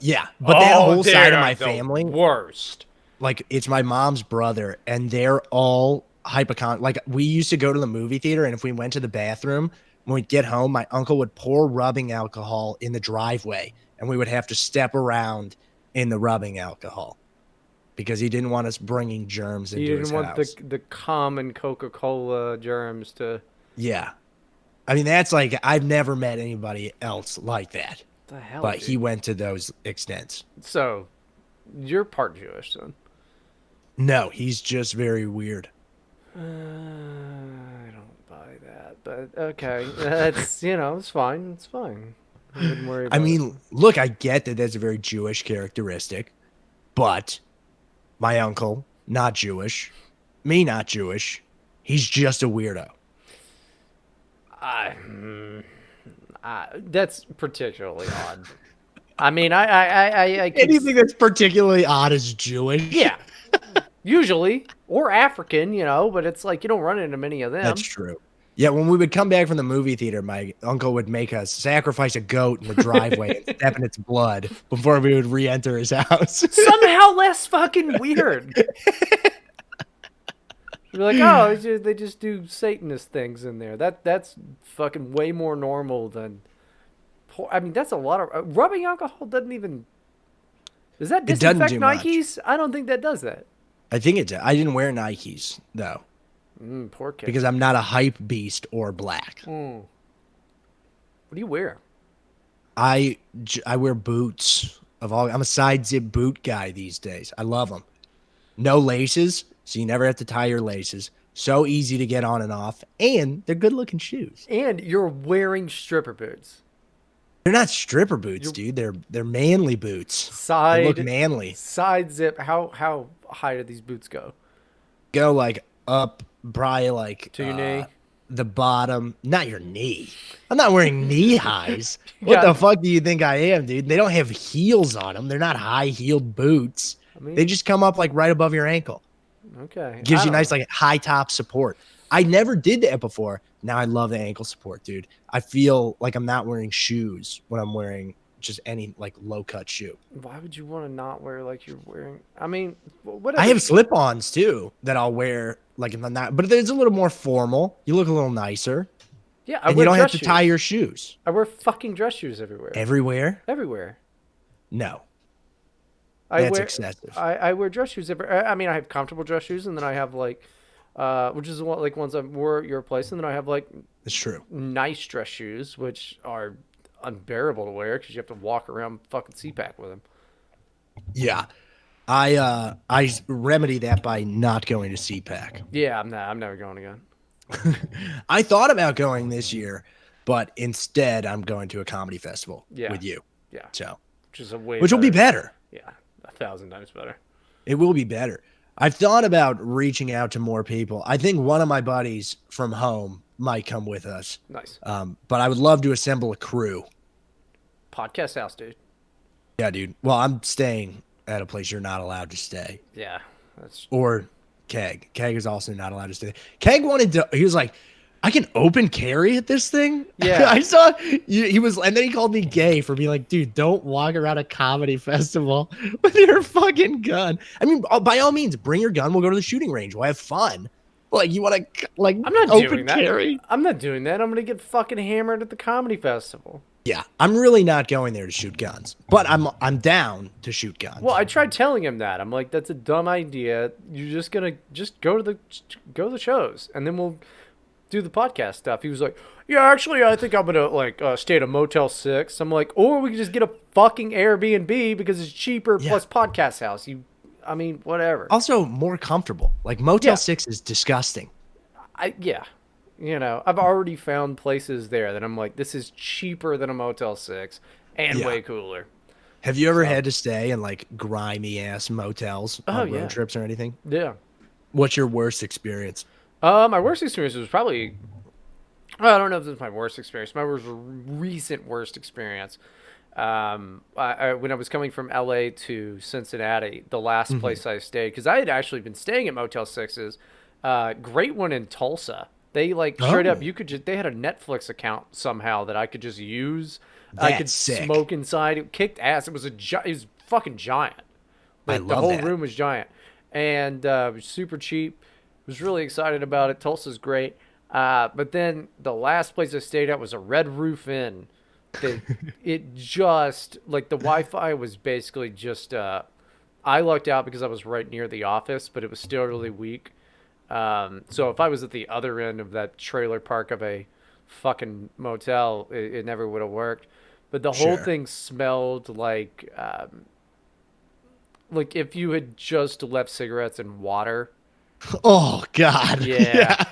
Yeah, but that whole they side of are my the family, worst. like it's my mom's brother, and they're all hypochondriac. Like we used to go to the movie theater, and if we went to the bathroom, when we'd get home, my uncle would pour rubbing alcohol in the driveway, and we would have to step around in the rubbing alcohol because he didn't want us bringing germs into You his didn't want house. the common Coca-Cola germs to. Yeah, I mean that's like I've never met anybody else like that, The hell, but dude? he went to those extents. So, you're part Jewish, then? No, he's just very weird. I don't buy that, but okay, that's it's fine. It's fine. I wouldn't worry about I it. mean, look, I get that that's a very Jewish characteristic, but my uncle, not Jewish, me, not Jewish, he's just a weirdo. That's particularly odd. I mean, I could, Anything that's particularly odd is Jewish. yeah, usually or African, but it's like you don't run into many of them. That's true. Yeah, when we would come back from the movie theater, my uncle would make us sacrifice a goat in the driveway and step in its blood before we would re-enter his house. Somehow less fucking weird. You're like, oh, they just do Satanist things in there. That's fucking way more normal than. I mean, that's a lot of rubbing alcohol doesn't even. Does that It doesn't disinfect do much. Nikes? I don't think that does that. I think it did. I didn't wear Nikes though Poor kid. because I'm not a hype beast or black. What do you wear? I wear boots of all. I'm a side zip boot guy these days. I love them. No laces, so you never have to tie your laces. So easy to get on and off, and they're good looking shoes. And you're wearing stripper boots. They're not stripper boots, dude. They're manly boots. They look manly. Side zip. How high do these boots go? Go like up, probably like To your knee? the bottom, not your knee. I'm not wearing knee highs. What Yeah. the fuck do you think I am, dude? They don't have heels on them. They're not high heeled boots. mean- They just come up like right above your ankle. Okay. Gives I you don't nice know. like high top support. I never did that before. Now I love the ankle support, dude. I feel like I'm not wearing shoes when I'm wearing just any like low cut shoe. Why would you want to not wear like you're wearing? I mean, whatever. I have slip-ons too that I'll wear like if I'm not, but it's a little more formal. You look a little nicer, Yeah, I and wear you don't have dress to tie shoes. your shoes I wear fucking dress shoes everywhere. everywhere. Everywhere. No, I that's wear, excessive. I wear dress shoes everywhere. I mean, I have comfortable dress shoes, and then I have like, which is what like ones I wore at your place, and then I have like It's true. nice dress shoes, which are unbearable to wear because you have to walk around fucking CPAC with them. Yeah, I remedy that by not going to CPAC. Yeah, I'm never going again. I thought about going this year, but instead I'm going to a comedy festival Yeah. with you. Yeah, So, which is a way. which will be better. Yeah, 1,000 times better. It will be better. I've thought about reaching out to more people. I think one of my buddies from home might come with us. Nice But I would love to assemble a crew. podcast house, dude. Yeah, dude. Well, I'm staying at a place you're not allowed to stay. Yeah, that's Or Keg. Keg is also not allowed to stay. Keg wanted to, he was like, I can open carry at this thing? Yeah. I saw, he was, and then he called me gay for being like, dude, don't walk around a comedy festival with your fucking gun. I mean, by all means, bring your gun. We'll go to the shooting range. We'll have fun. Like, you want to, like, I'm not open doing that. carry? I'm not doing that. I'm gonna get fucking hammered at the comedy festival. Yeah, I'm really not going there to shoot guns, but I'm down to shoot guns. Well, I tried telling him that. I'm like, that's a dumb idea. You're just gonna go to the shows, and then we'll do the podcast stuff. He was like, yeah, actually, I think I'm gonna like stay at a Motel 6. I'm like, or we can just get a fucking Airbnb because it's cheaper Yeah. plus podcast house. I mean, whatever. Also more comfortable. Like Motel Yeah. 6 is disgusting. Yeah. You know, I've already found places there that I'm like, this is cheaper than a Motel 6 and Yeah. way cooler. Have you ever had to stay in like grimy ass motels on yeah. road trips or anything? Yeah. What's your worst experience? My worst experience was probably, well, I don't know if this was my worst experience. My recent worst experience. When I was coming from LA to Cincinnati, the last place I stayed, because I had actually been staying at Motel 6s, great one in Tulsa. They like straight up, Oh. you could just, they had a Netflix account somehow that I could just use. I could That's sick. smoke inside. It kicked ass. It was it was fucking giant. I Like, the love whole that. room was giant, and it was super cheap. Was really excited about it. Tulsa's great. But then the last place I stayed at was a Red Roof Inn. It just, like, the Wi-Fi was basically just, I lucked out because I was right near the office, but it was still really weak. So if I was at the other end of that trailer park of a fucking motel, it never would have worked. But the whole Sure. thing smelled like if you had just left cigarettes in water. Oh God. Yeah.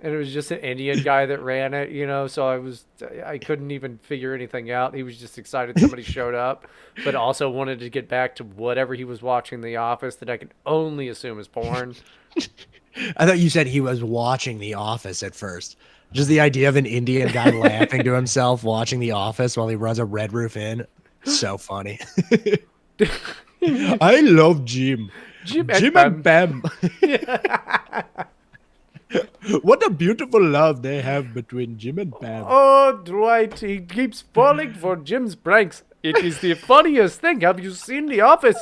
And it was just an Indian guy that ran it, you know, so I couldn't even figure anything out. He was just excited somebody showed up, but also wanted to get back to whatever he was watching in The Office that I could only assume is porn. I thought you said he was watching The Office at first. Just the idea of an Indian guy laughing to himself watching The Office while he runs a Red Roof Inn. So funny. I love Jim. Jim Jim and and Bam. What a beautiful love they have between Jim and Pam. Oh, Dwight, he keeps falling for Jim's pranks. It is the funniest thing. Have you seen The Office?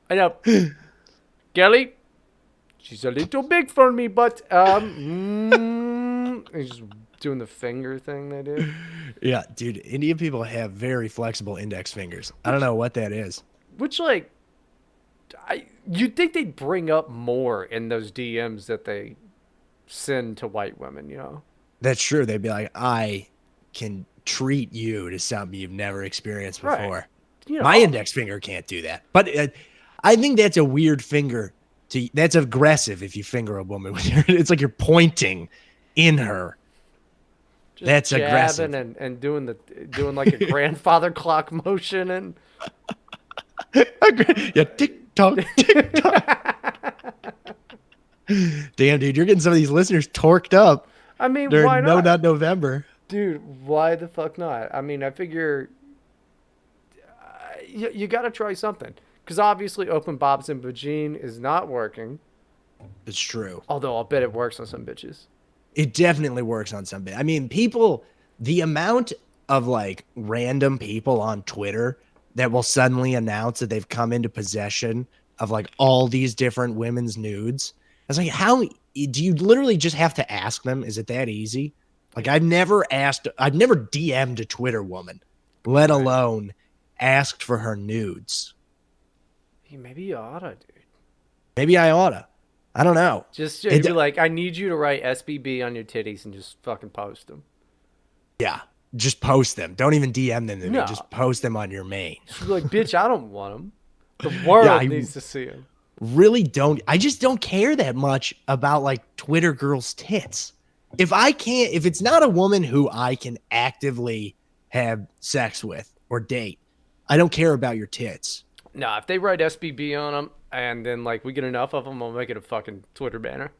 I know. Kelly, she's a little big for me, but, he's just doing the finger thing they do. Yeah, dude, Indian people have very flexible index fingers. I don't know what that is. Which, like, you'd think they'd bring up more in those DMs that they send to white women, you know? That's true. They'd be like, I can treat you to something you've never experienced before. Right. You know, My index finger can't do that. But I think that's a weird finger. That's aggressive if you finger a woman. It's like you're pointing in her. just That's jabbing aggressive. and doing like a grandfather clock motion and Yeah, tick tock, tick tock. Damn, dude, you're getting some of these listeners torqued up I mean, during why No not? Nut November. Dude, why the fuck not? I mean, I figure you got to try something. Because obviously open bobs and vagine is not working. It's true. Although I'll bet it works on some bitches. It definitely works on some bit. I mean, the amount of like random people on Twitter that will suddenly announce that they've come into possession of like all these different women's nudes. I was like, how do you literally just have to ask them? Is it that easy? Like I've never DM'd a Twitter woman, let alone asked for her nudes. Hey, maybe you oughta, dude. Maybe I oughta. I don't know. Just be like, I need you to write SBB on your titties and just fucking post them. Yeah. Just post them. Don't even DM them to me. No. Just post them on your main. Just be like, bitch, I don't want them. The world needs to see them. I just don't care that much about like Twitter girls' tits. If it's not a woman who I can actively have sex with or date, I don't care about your tits. No, if they write SBB on them and then like we get enough of them, I'll make it a fucking Twitter banner.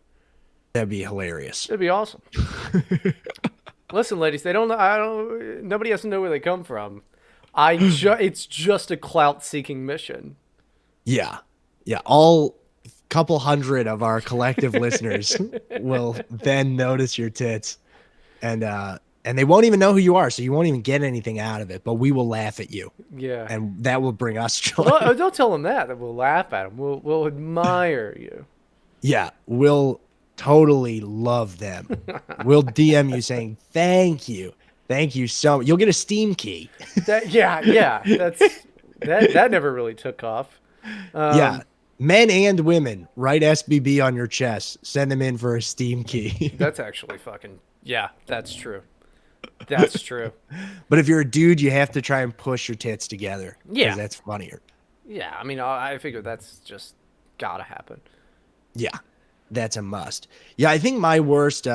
That'd be hilarious. It'd be awesome. Listen, ladies, nobody has to know where they come from. It's just a clout-seeking mission. Yeah. Yeah. All couple hundred of our collective listeners will then notice your tits and they won't even know who you are. So you won't even get anything out of it, but we will laugh at you. Yeah. And that will bring us joy. Well, don't tell them that we'll laugh at them. We'll admire you. Yeah. We'll totally love them. We'll DM you saying, thank you. Thank you so much. You'll get a Steam key. Yeah. That never really took off. Yeah. Men and women, write SBB on your chest. Send them in for a Steam key. That's actually that's true. That's true. But if you're a dude, you have to try and push your tits together. Yeah. 'Cause that's funnier. Yeah, I mean, I figure that's just gotta happen. Yeah. That's a must. Yeah, I think my worst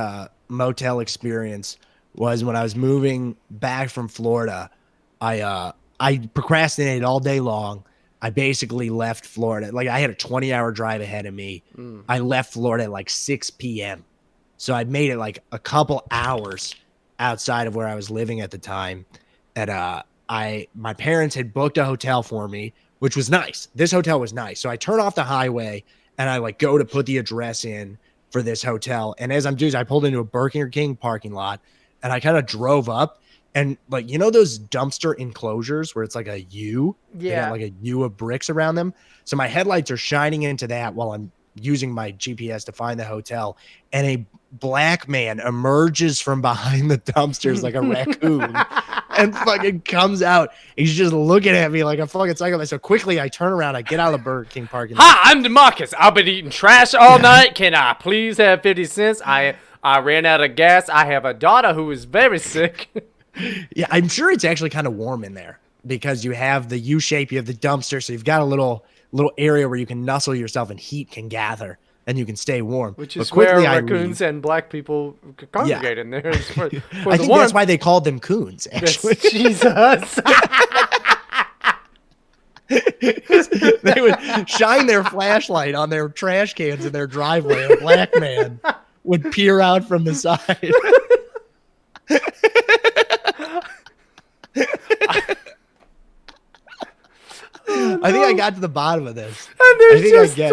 motel experience was when I was moving back from Florida. I procrastinated all day long. I basically left Florida. Like I had a 20-hour drive ahead of me. I left Florida at like 6 p.m. So I made it like a couple hours outside of where I was living at the time. And my parents had booked a hotel for me, which was nice. This hotel was nice. So I turn off the highway and I like go to put the address in for this hotel. And as I'm doing, I pulled into a Burger King parking lot and I kind of drove up and like, you know, those dumpster enclosures where it's like a U? They Yeah. got like a U of bricks around them. So my headlights are shining into that while I'm using my GPS to find the hotel. And a black man emerges from behind the dumpsters like a raccoon and fucking comes out. He's just looking at me like a fucking psychopath. So quickly I turn around, I get out of the Burger King parking lot. Hi, I'm DeMarcus. I've been eating trash all night. Can I please have 50 cents? I ran out of gas. I have a daughter who is very sick. Yeah, I'm sure it's actually kind of warm in there because you have the U shape, you have the dumpster, so you've got a little area where you can nuzzle yourself and heat can gather and you can stay warm. Which But is where quickly I raccoons leave. and black people congregate in there. For I the think warmth. that's why they called them coons, actually. Jesus. They would shine their flashlight on their trash cans in their driveway. A black man would peer out from the side. I think I got to the bottom of this. And I think I get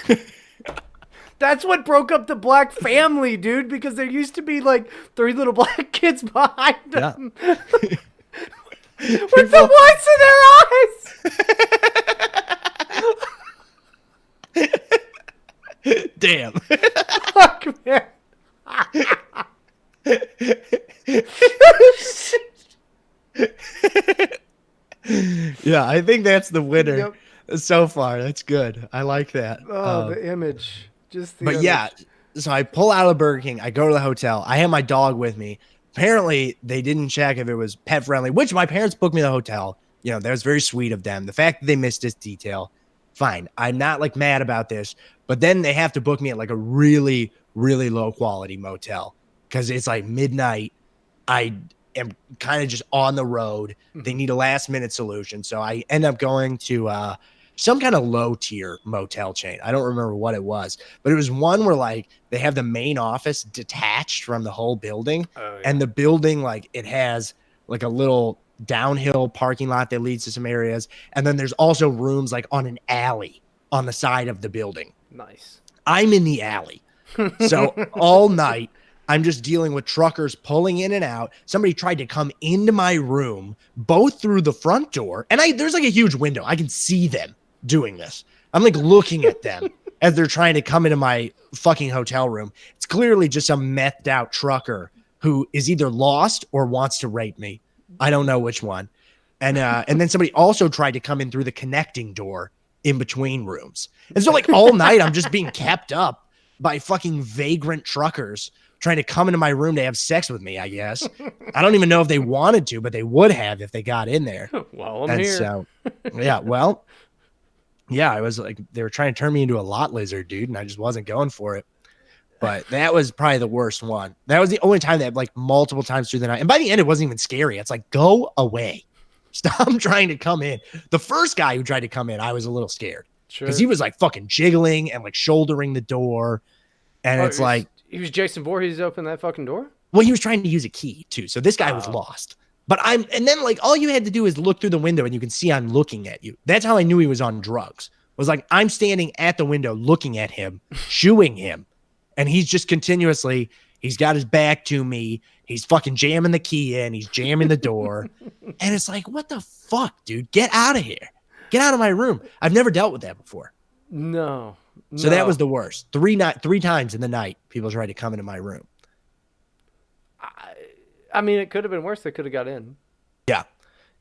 it. That's what broke up the black family, dude, because there used to be like 3 little black kids behind Yeah. them. With the whites in their eyes. Damn. Fuck, man. Yeah, I think that's the winner Yep. so far. That's good. I like that. Oh, the image. Just the But image. yeah, so I pull out of Burger King. I go to the hotel. I have my dog with me. Apparently, they didn't check if it was pet friendly, which my parents booked me the hotel. You know, that was very sweet of them. The fact that they missed this detail, fine. I'm not like mad about this. But then they have to book me at like a really, really low quality motel because it's like midnight. I am kind of just on the road. They need a last minute solution. So I end up going to some kind of low tier motel chain. I don't remember what it was, but it was one where like they have the main office detached from the whole building. Oh, yeah. And the building, like it has like a little downhill parking lot that leads to some areas. And then there's also rooms like on an alley on the side of the building. Nice. I'm in the alley. So all night, I'm just dealing with truckers pulling in and out. Somebody tried to come into my room, both through the front door. And there's like a huge window. I can see them doing this. I'm like looking at them as they're trying to come into my fucking hotel room. It's clearly just some methed out trucker who is either lost or wants to rape me. I don't know which one. And then somebody also tried to come in through the connecting door in between rooms. And so like all night I'm just being kept up by fucking vagrant truckers trying to come into my room to have sex with me, I guess. I don't even know if they wanted to, but they would have if they got in there. Well, I'm And here. so, yeah, well, yeah, I was like, they were trying to turn me into a lot lizard, dude, and I just wasn't going for it. But that was probably the worst one. That was the only time that like multiple times through the night. And by the end, it wasn't even scary. It's like, go away. Stop trying to come in. The first guy who tried to come in, I was a little scared Sure. because he was like fucking jiggling and like shouldering the door. And Oh, it's like, he was Jason Voorhees opened that fucking door? well, he was trying to use a key too. So this guy was lost. But and then like all you had to do is look through the window and you can see I'm looking at you. That's how I knew he was on drugs. Was like, I'm standing at the window looking at him, shooing him. And he's just continuously, he's got his back to me. He's fucking jamming the key in. He's jamming the door. And it's like, what the fuck, dude? Get out of here. Get out of my room. I've never dealt with that before. No. So that was the worst. Three times in the night, people tried to come into my room. I mean, it could have been worse. They could have got in. Yeah.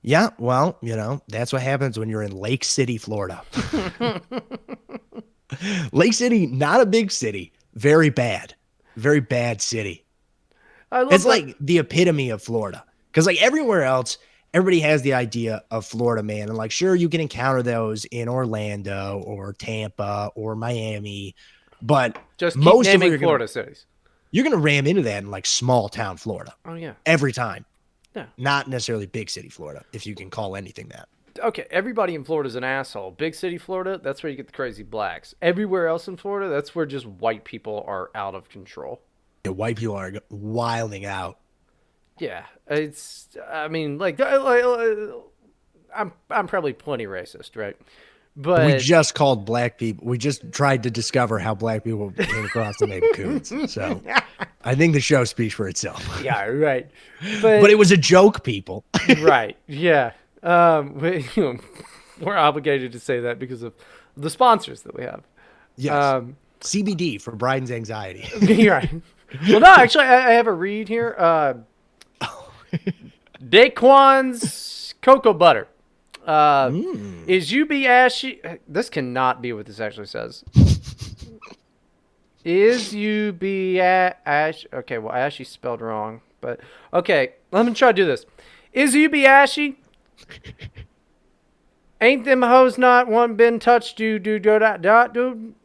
Yeah. Well, you know, that's what happens when you're in Lake City, Florida. Lake City, not a big city. Very bad city. It's like the epitome of Florida. Because like everywhere else, everybody has the idea of Florida, man. And like, sure, you can encounter those in Orlando or Tampa or Miami. But just keep most naming of Florida cities. You're going to ram into that in like small town Florida. Oh, yeah. Every time. Yeah. Not necessarily big city Florida, if you can call anything that. Okay, everybody in Florida is an asshole. Big city Florida, that's where you get the crazy blacks. Everywhere else in Florida, that's where just white people are out of control. Yeah, white people are wilding out. Yeah, I mean, like I'm probably plenty racist, right? But we just called black people. We just tried to discover how black people came across the name Coons. So I think the show speaks for itself. Yeah, right. But it was a joke, people. Right. Yeah. We're obligated to say that because of the sponsors that we have. Yes. CBD for Bryden's anxiety. Right. Well, no, actually, I have a read here. Daquan's cocoa butter. Is you be ashy? This cannot be what this actually says. Is you be ash? Okay, well, ashy spelled wrong, but okay. Let me try to do this. Is you be ashy? Ain't them hoes not one been touched? Don't.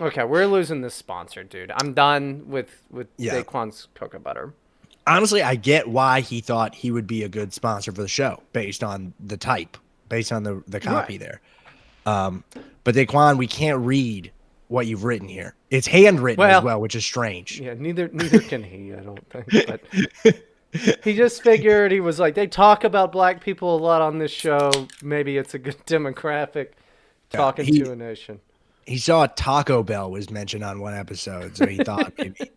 Okay, we're losing this sponsor, dude. I'm done with Daquan's cocoa butter. Honestly, I get why he thought he would be a good sponsor for the show based on the type, based on the copy there. But Daquan, we can't read what you've written here. It's handwritten as well, which is strange. Yeah, neither can he, I don't think. But he just figured, he was like, they talk about black people a lot on this show. Maybe it's a good demographic Yeah, Talking to a nation. he saw Taco Bell was mentioned on one episode, so he thought maybe it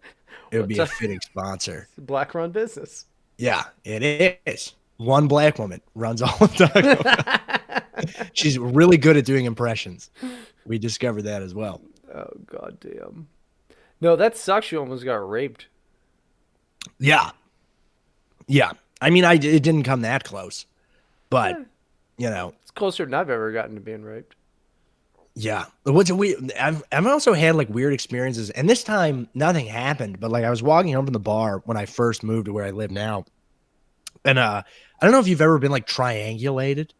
would What's be a a fitting sponsor. black run business? Yeah, it is. One black woman runs all of Taco Bell. She's really good at doing impressions. We discovered that as well. Oh god damn. No, that sucks. You almost got raped. Yeah, yeah. I mean, it didn't come that close, but Eh, you know, it's closer than I've ever gotten to being raped. yeah. What's weird? I've also had like weird experiences, and this time nothing happened. But like I was walking home from the bar when I first moved to where I live now, and I don't know if you've ever been like triangulated,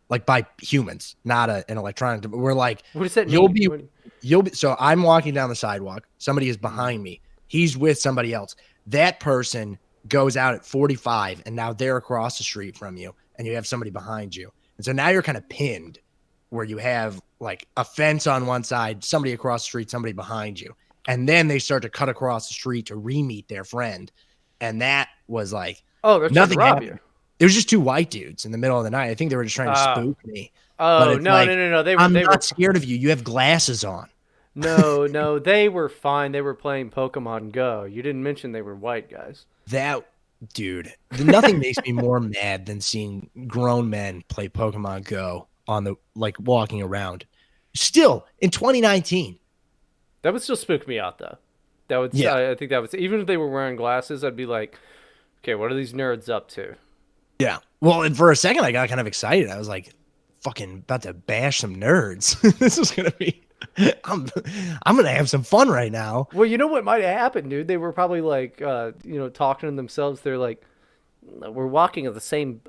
like by humans, not an electronic. We're like What does that you'll mean? be What- you'll be. So I'm walking down the sidewalk. Somebody is behind me. He's with somebody else. That person goes out at 45, and now they're across the street from you, and you have somebody behind you, and so now you're kind of pinned, where you have like a fence on one side, somebody across the street, somebody behind you, and then they start to cut across the street to re-meet their friend, and that was like Oh, they're trying to nothing rob happened. you. It was just two white dudes in the middle of the night. I think they were just trying to Oh. spook me. But Oh it's no, like, no, no, no. I'm They were not scared of you. You have glasses on. no, no. They were fine. They were playing Pokemon Go. You didn't mention they were white guys. That dude, nothing makes me more mad than seeing grown men play Pokemon Go on the like walking around. Still in 2019. That would still spook me out though. That would. Yeah. I think that was even if they were wearing glasses. I'd be like, okay, what are these nerds up to? Yeah. Well, and for a second I got kind of excited. I was like, fucking about to bash some nerds. This is gonna be I'm gonna have some fun right now. Well, you know what might have happened, dude? They were probably like, talking to themselves. They're like, we're walking at the same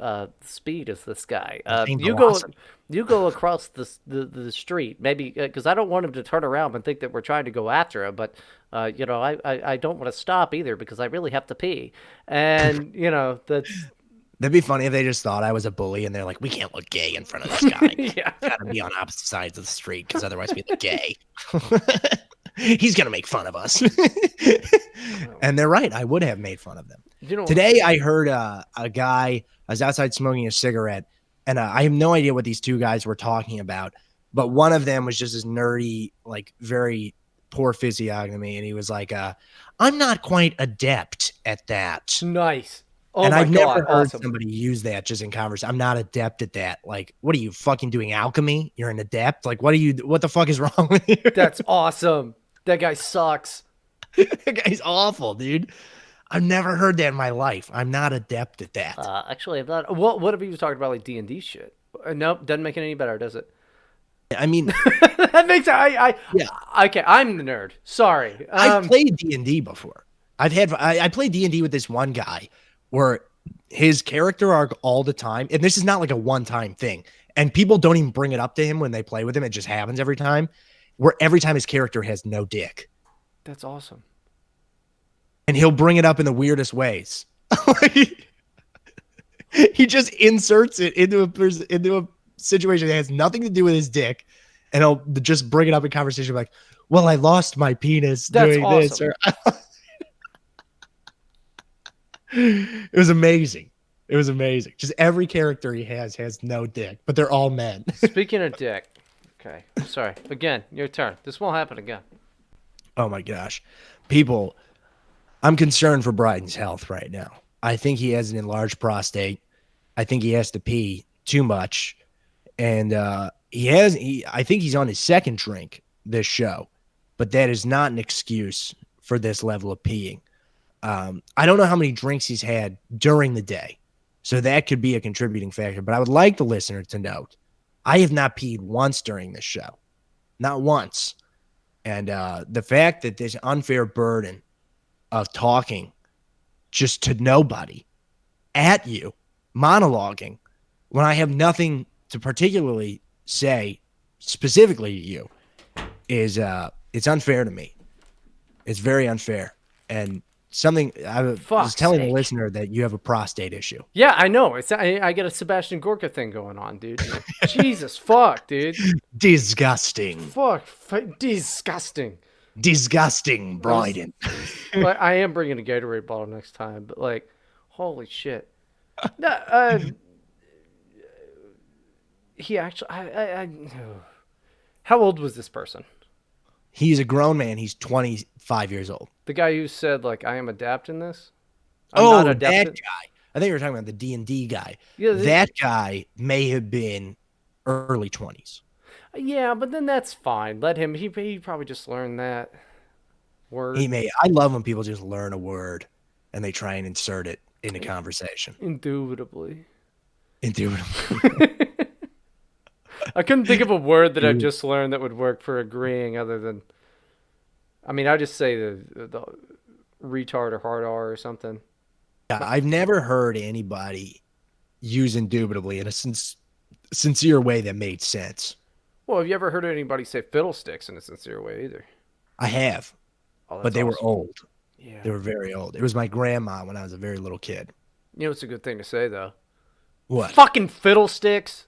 speed as this guy. Same You velocity. you go across the street, maybe because I don't want him to turn around and think that we're trying to go after him. But I don't want to stop either because I really have to pee. And that's That'd be funny if they just thought I was a bully and they're like, we can't look gay in front of this guy. yeah. Gotta be on opposite sides of the street because otherwise we look gay. He's gonna make fun of us. And they're right. I would have made fun of them. You know, Today I heard a guy. I was outside smoking a cigarette, and I have no idea what these two guys were talking about. But one of them was just this nerdy, like very poor physiognomy, and he was like, "I'm not quite adept at that." nice. Oh And my I've god, never heard awesome. somebody use that just in conversation. I'm not adept at that. Like, what are you fucking doing alchemy? You're an adept? Like, what the fuck is wrong with you? That's awesome. That guy sucks. That guy's awful, dude. I've never heard that in my life. I'm not adept at that. Actually, I'm not. What if he was talking about like D&D shit? Nope, doesn't make it any better, does it? I mean, That makes yeah. okay. I'm the nerd. Sorry. I've played D&D before. I played D&D with this one guy where his character arc all the time, and this is not like a one-time thing, and people don't even bring it up to him when they play with him. It just happens every time, where every time his character has no dick. That's awesome. And he'll bring it up in the weirdest ways. He just inserts it into a situation that has nothing to do with his dick, and he'll just bring it up in conversation like, well, I lost my penis That's doing this. awesome. Or it was amazing. It was amazing. Just every character he has no dick, but they're all men. Speaking of dick, okay. Sorry. Again, your turn. This won't happen again. Oh my gosh. People, I'm concerned for Bryden's health right now. I think he has an enlarged prostate. I think he has to pee too much. And I think he's on his second drink this show, but that is not an excuse for this level of peeing. I don't know how many drinks he's had during the day, so that could be a contributing factor. But I would like the listener to note, I have not peed once during this show, not once. And the fact that this unfair burden of talking just to nobody at you, monologuing, when I have nothing to particularly say specifically to you, is it's unfair to me. It's very unfair. And something I was Fuck's telling sake. the listener that you have a prostate issue. Yeah, I know. I get a Sebastian Gorka thing going on, dude. Jesus, fuck, dude. Disgusting. Disgusting. Disgusting, Bryden. But I am bringing a Gatorade bottle next time. But like, holy shit. No, he actually, How old was this person? He's a grown man. He's 25 years old. The guy who said like, "I am adapting this. I'm not Oh, that adapting." guy. I think you were talking about the D&D guy. Yeah, That guy may have been early 20s. yeah, but then that's fine. Let him. He probably just learned that He word. may. I love when people just learn a word and they try and insert it into conversation. Indubitably. Indubitably. I couldn't think of a word that I've Dude. just learned that would work for agreeing, other than, I mean, I just say the retard or hard R or something. Yeah, I've never heard anybody use indubitably in a sincere way that made sense. Well, have you ever heard anybody say fiddlesticks in a sincere way either? I have, Oh, but that's they were awesome. old. Yeah. They were very old. It was my grandma when I was a very little kid. You know, it's a good thing to say though. What? Fucking fiddlesticks.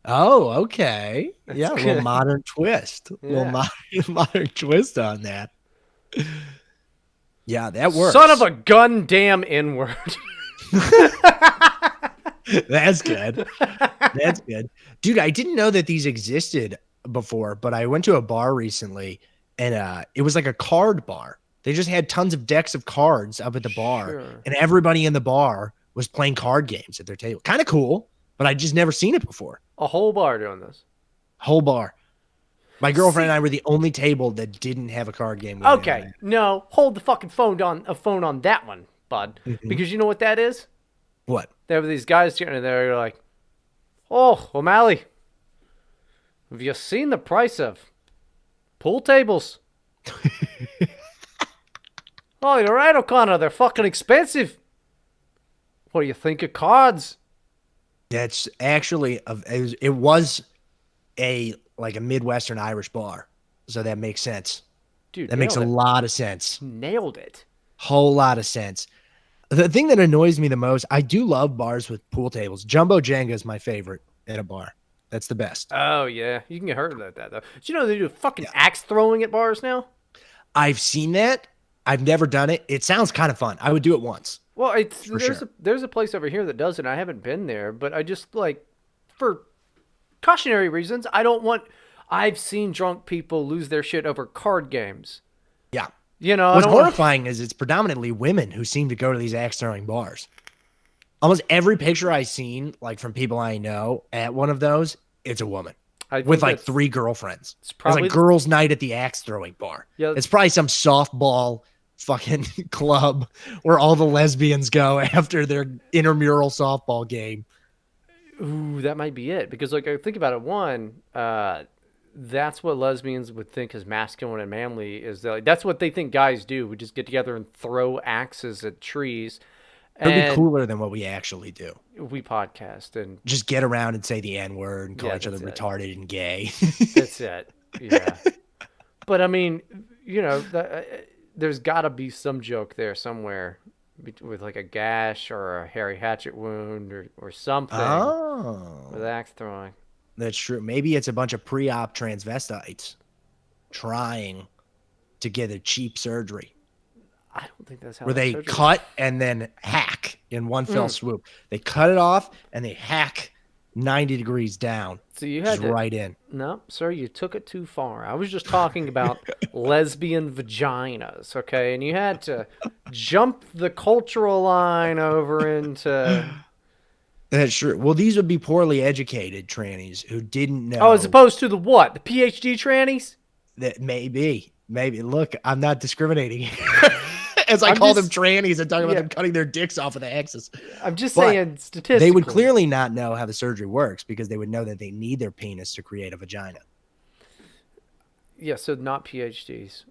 Oh, okay. Yeah, a little good. modern twist. A little Yeah. modern twist on that. Yeah, that works. Son of a gun damn N-word. That's good. That's good. Dude, I didn't know that these existed before, but I went to a bar recently and it was like a card bar. They just had tons of decks of cards up at the bar, Sure. and everybody in the bar was playing card games at their table. Kind of cool, but I just never seen it before. A whole bar doing this. Whole bar. My girlfriend See- and I were the only table that didn't have a card game going Okay, on. no, hold the fucking phone on that one, bud. Mhm. Because you know what that is? What? There were these guys sitting there. You're like, "Oh, O'Malley, have you seen the price of pool tables?" "Oh, you're right, O'Connor. They're fucking expensive." "What do you think of cards?" That's actually it was a like a Midwestern Irish bar, so that makes sense. Dude, That makes a nailed it. lot of sense. Nailed it. Whole lot of sense. The thing that annoys me the most, I do love bars with pool tables. Jumbo Jenga is my favorite at a bar. That's the best. Oh yeah, you can get hurt at that though. Did you know they do fucking Yeah. axe throwing at bars now? I've seen that. I've never done it. It sounds kind of fun. I would do it once. Well, it's For there's sure. there's a place over here that does it. I haven't been there, but I just like, for cautionary reasons, I don't want. I've seen drunk people lose their shit over card games. Yeah. You know, I What's don't want. horrifying is it's predominantly women who seem to go to these axe throwing bars. Almost every picture I've seen, like from people I know at one of those, it's a woman I think with like that's- 3 girlfriends. It's probably like the- girls' night at the axe throwing bar. Yeah. It's probably some softball fucking club where all the lesbians go after their intramural softball game. Ooh, that might be it. Because like, I think about it. One, that's what lesbians would think is masculine and manly. Is that, like, that's what they think guys do. We just get together and throw axes at trees, It'd be and cooler than what we actually do. we podcast, and Just get around and say the N word and call Yeah, each other that's it. retarded and gay. that's it. Yeah. But I mean, you know, there's got to be some joke there somewhere with like a gash or a hairy hatchet wound or something with Oh, axe throwing. that's true. Maybe it's a bunch of pre-op transvestites trying to get a cheap surgery I don't think that's how where that they surgery cut and then hack in one fell swoop. They cut it off and they hack 90 degrees down, So you just had to. right in. No, sir, you took it too far. I was just talking about lesbian vaginas, okay? And you had to jump the cultural line over into. That's true. Well, these would be poorly educated trannies who didn't know. Oh, as opposed to the what? The PhD trannies? That maybe. Look, I'm not discriminating. As I I'm call just- them trannies and talking about yeah. them cutting their dicks off of the axis. I'm just But saying statistically. They would clearly not know how the surgery works because they would know that they need their penis to create a vagina. Yeah, so not PhDs.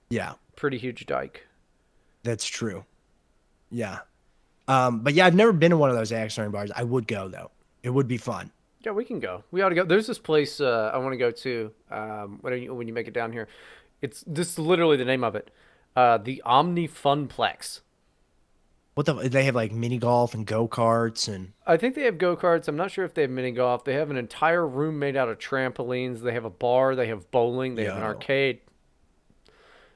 Yeah, Pretty huge dyke. that's true. Yeah. But yeah, I've never been to one of those axe throwing bars. I would go though. It would be fun. Yeah, we can go. We ought to go. There's this place I want to go to when you make it down here. This is literally the name of it. The Omni Funplex. What they have like mini golf and go-karts and I think they have go-karts. I'm not sure if they have mini golf. They have an entire room made out of trampolines. They have a bar. They have bowling. They have an Yo. arcade.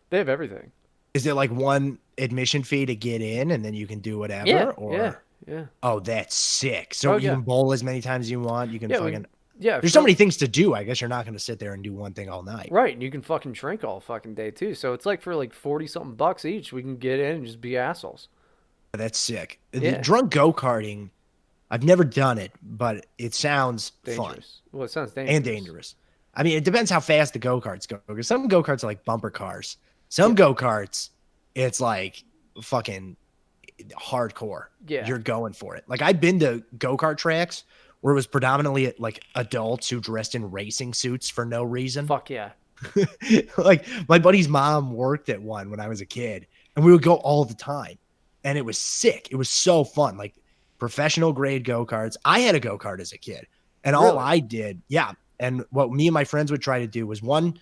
They have everything. is it like one admission fee to get in and then you can do whatever? Yeah, or yeah. oh, that's sick. So Oh, you yeah. can bowl as many times as you want. You can Yeah, fucking Yeah, There's so many things to do. I guess you're not going to sit there and do one thing all night. right, and you can fucking drink all fucking day too. So it's like for like 40 something bucks each, we can get in and just be assholes. That's sick. The Yeah, drunk go-karting, I've never done it, but it sounds fun dangerous. Well, it sounds dangerous. and dangerous. I mean, it depends how fast the go-karts go. Because some go-karts are like bumper cars. Some Yeah. go-karts, it's like fucking hardcore. Yeah. You're going for it. Like I've been to go-kart tracks where it was predominantly like adults who dressed in racing suits for no reason. Fuck yeah. Like my buddy's mom worked at one when I was a kid, and we would go all the time, and it was sick. It was so fun, like professional grade go-karts. I had a go-kart as a kid, and all Really? I did, yeah. And what me and my friends would try to do was one,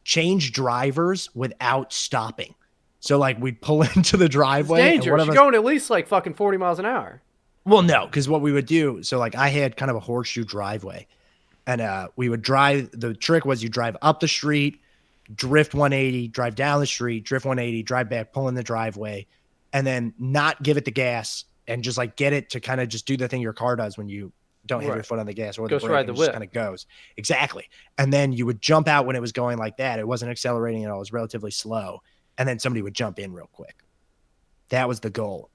change drivers without stopping. So like we'd pull into the It's driveway. And one dangerous. of You're us, going at least like fucking 40 miles an hour. well, no, because what we would do, so like I had kind of a horseshoe driveway, and we would drive. The trick was you drive up the street, drift 180, drive down the street, drift 180, drive back, pull in the driveway, and then not give it the gas and just like get it to kind of just do the thing your car does when you don't have your Right. foot on the gas or the Ghost brake. ride the It just whip. kind of goes. Exactly. And then you would jump out when it was going like that. It wasn't accelerating at all. It was relatively slow. And then somebody would jump in real quick. That was the goal.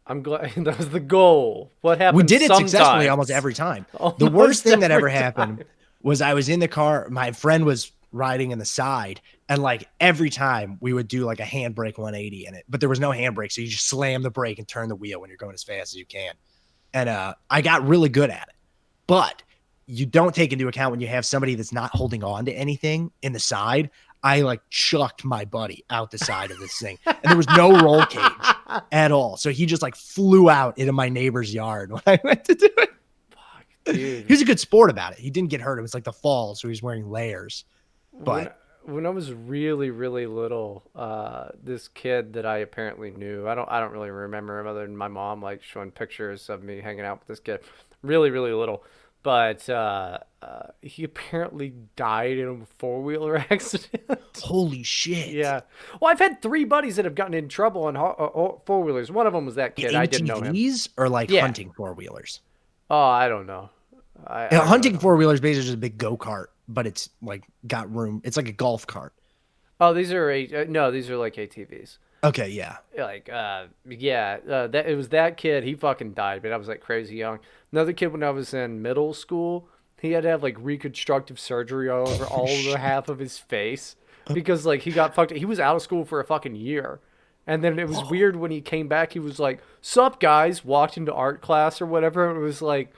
I'm glad that was the goal. What happened? We did it successfully sometimes? almost every time. The Almost worst thing that ever every happened time. was I was in the car. My friend was riding in the side, and like every time we would do like a handbrake 180 in it, but there was no handbrake, so you just slam the brake and turn the wheel when you're going as fast as you can. And I got really good at it, but you don't take into account when you have somebody that's not holding on to anything in the side. I like chucked my buddy out the side of this thing, and there was no roll cage at all. So he just like flew out into my neighbor's yard when I went to do it. Dude. He was a good sport about it. He didn't get hurt. It was like the fall, so he was wearing layers. But when I was really, really little, this kid that I apparently knew, I don't really remember him other than my mom like showing pictures of me hanging out with this kid. Really, really little. But he apparently died in a four-wheeler accident. holy shit. Yeah. Well, I've had three buddies that have gotten in trouble on four-wheelers. One of them was that kid. I didn't know him. ATVs or like Yeah. hunting four-wheelers? Oh, I don't know. I Yeah, don't hunting know. four-wheelers basically just a big go-kart, but it's like got room. It's like a golf cart. Oh, these are no, these are like ATVs. Okay, yeah. Like that it was that kid. He fucking died, but I was like crazy young. Another kid when I was in middle school, he had to have like reconstructive surgery all over all the half of his face because like he got fucked. He was out of school for a fucking year. And then it was weird when he came back, he was like, "Sup guys," walked into art class or whatever. And it was like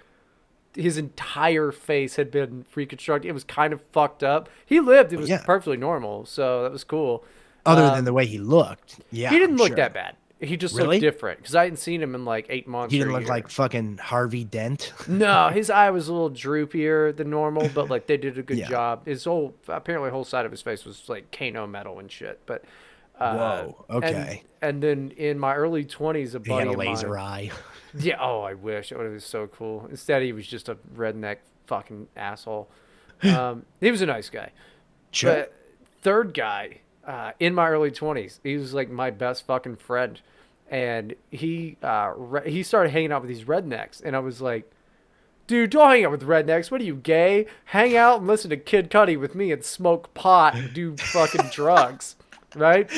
his entire face had been reconstructed. It was kind of fucked up. He lived. It was Yeah. perfectly normal. So that was cool. Other than the way he looked. Yeah. He didn't look sure. that bad. He just Really? looked different because I hadn't seen him in like 8 months. He or didn't a look year. like fucking Harvey Dent. No, his eye was a little droopier than normal, but like they did a good Yeah. job. His whole side of his face was like Kano metal and shit. But Whoa, okay. And then in my early 20s, a He had buddy a of laser mine. eye. Yeah. Oh, I wish it would have been so cool. Instead, he was just a redneck fucking asshole. He was a nice guy. Sure. But third guy, in my early 20s, he was like my best fucking friend, and he started hanging out with these rednecks, and I was like, dude, don't hang out with rednecks. What are you, gay? Hang out and listen to Kid Cudi with me and smoke pot and do fucking drugs, right?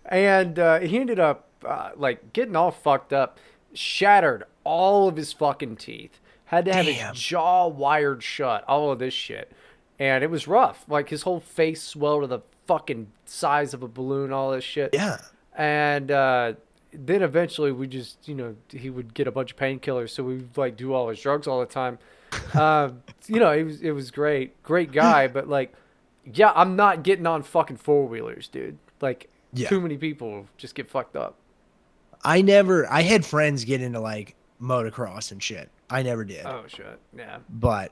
And he ended up like getting all fucked up, shattered all of his fucking teeth, had to have Damn. his jaw wired shut, all of this shit. And it was rough. Like his whole face swelled to the fucking size of a balloon, all this shit. Yeah. And then eventually we just, he would get a bunch of painkillers, so we would like do all his drugs all the time. It was great guy, but like, yeah, I'm not getting on fucking four wheelers, dude. Like, Yeah. too many people just get fucked up. I had friends get into like motocross and shit. I never did. Oh shit, yeah. But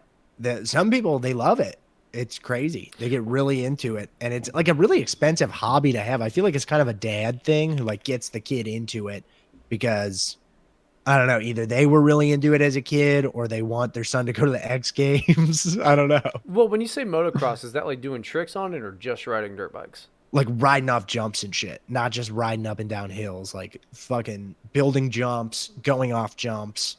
some people, they love it. It's crazy. They get really into it, and it's like a really expensive hobby to have. I feel like it's kind of a dad thing who like gets the kid into it because I don't know, either they were really into it as a kid or they want their son to go to the X Games. I don't know. Well, when you say motocross, is that like doing tricks on it or just riding dirt bikes? Like riding off jumps and shit, not just riding up and down hills, like fucking building jumps, going off jumps,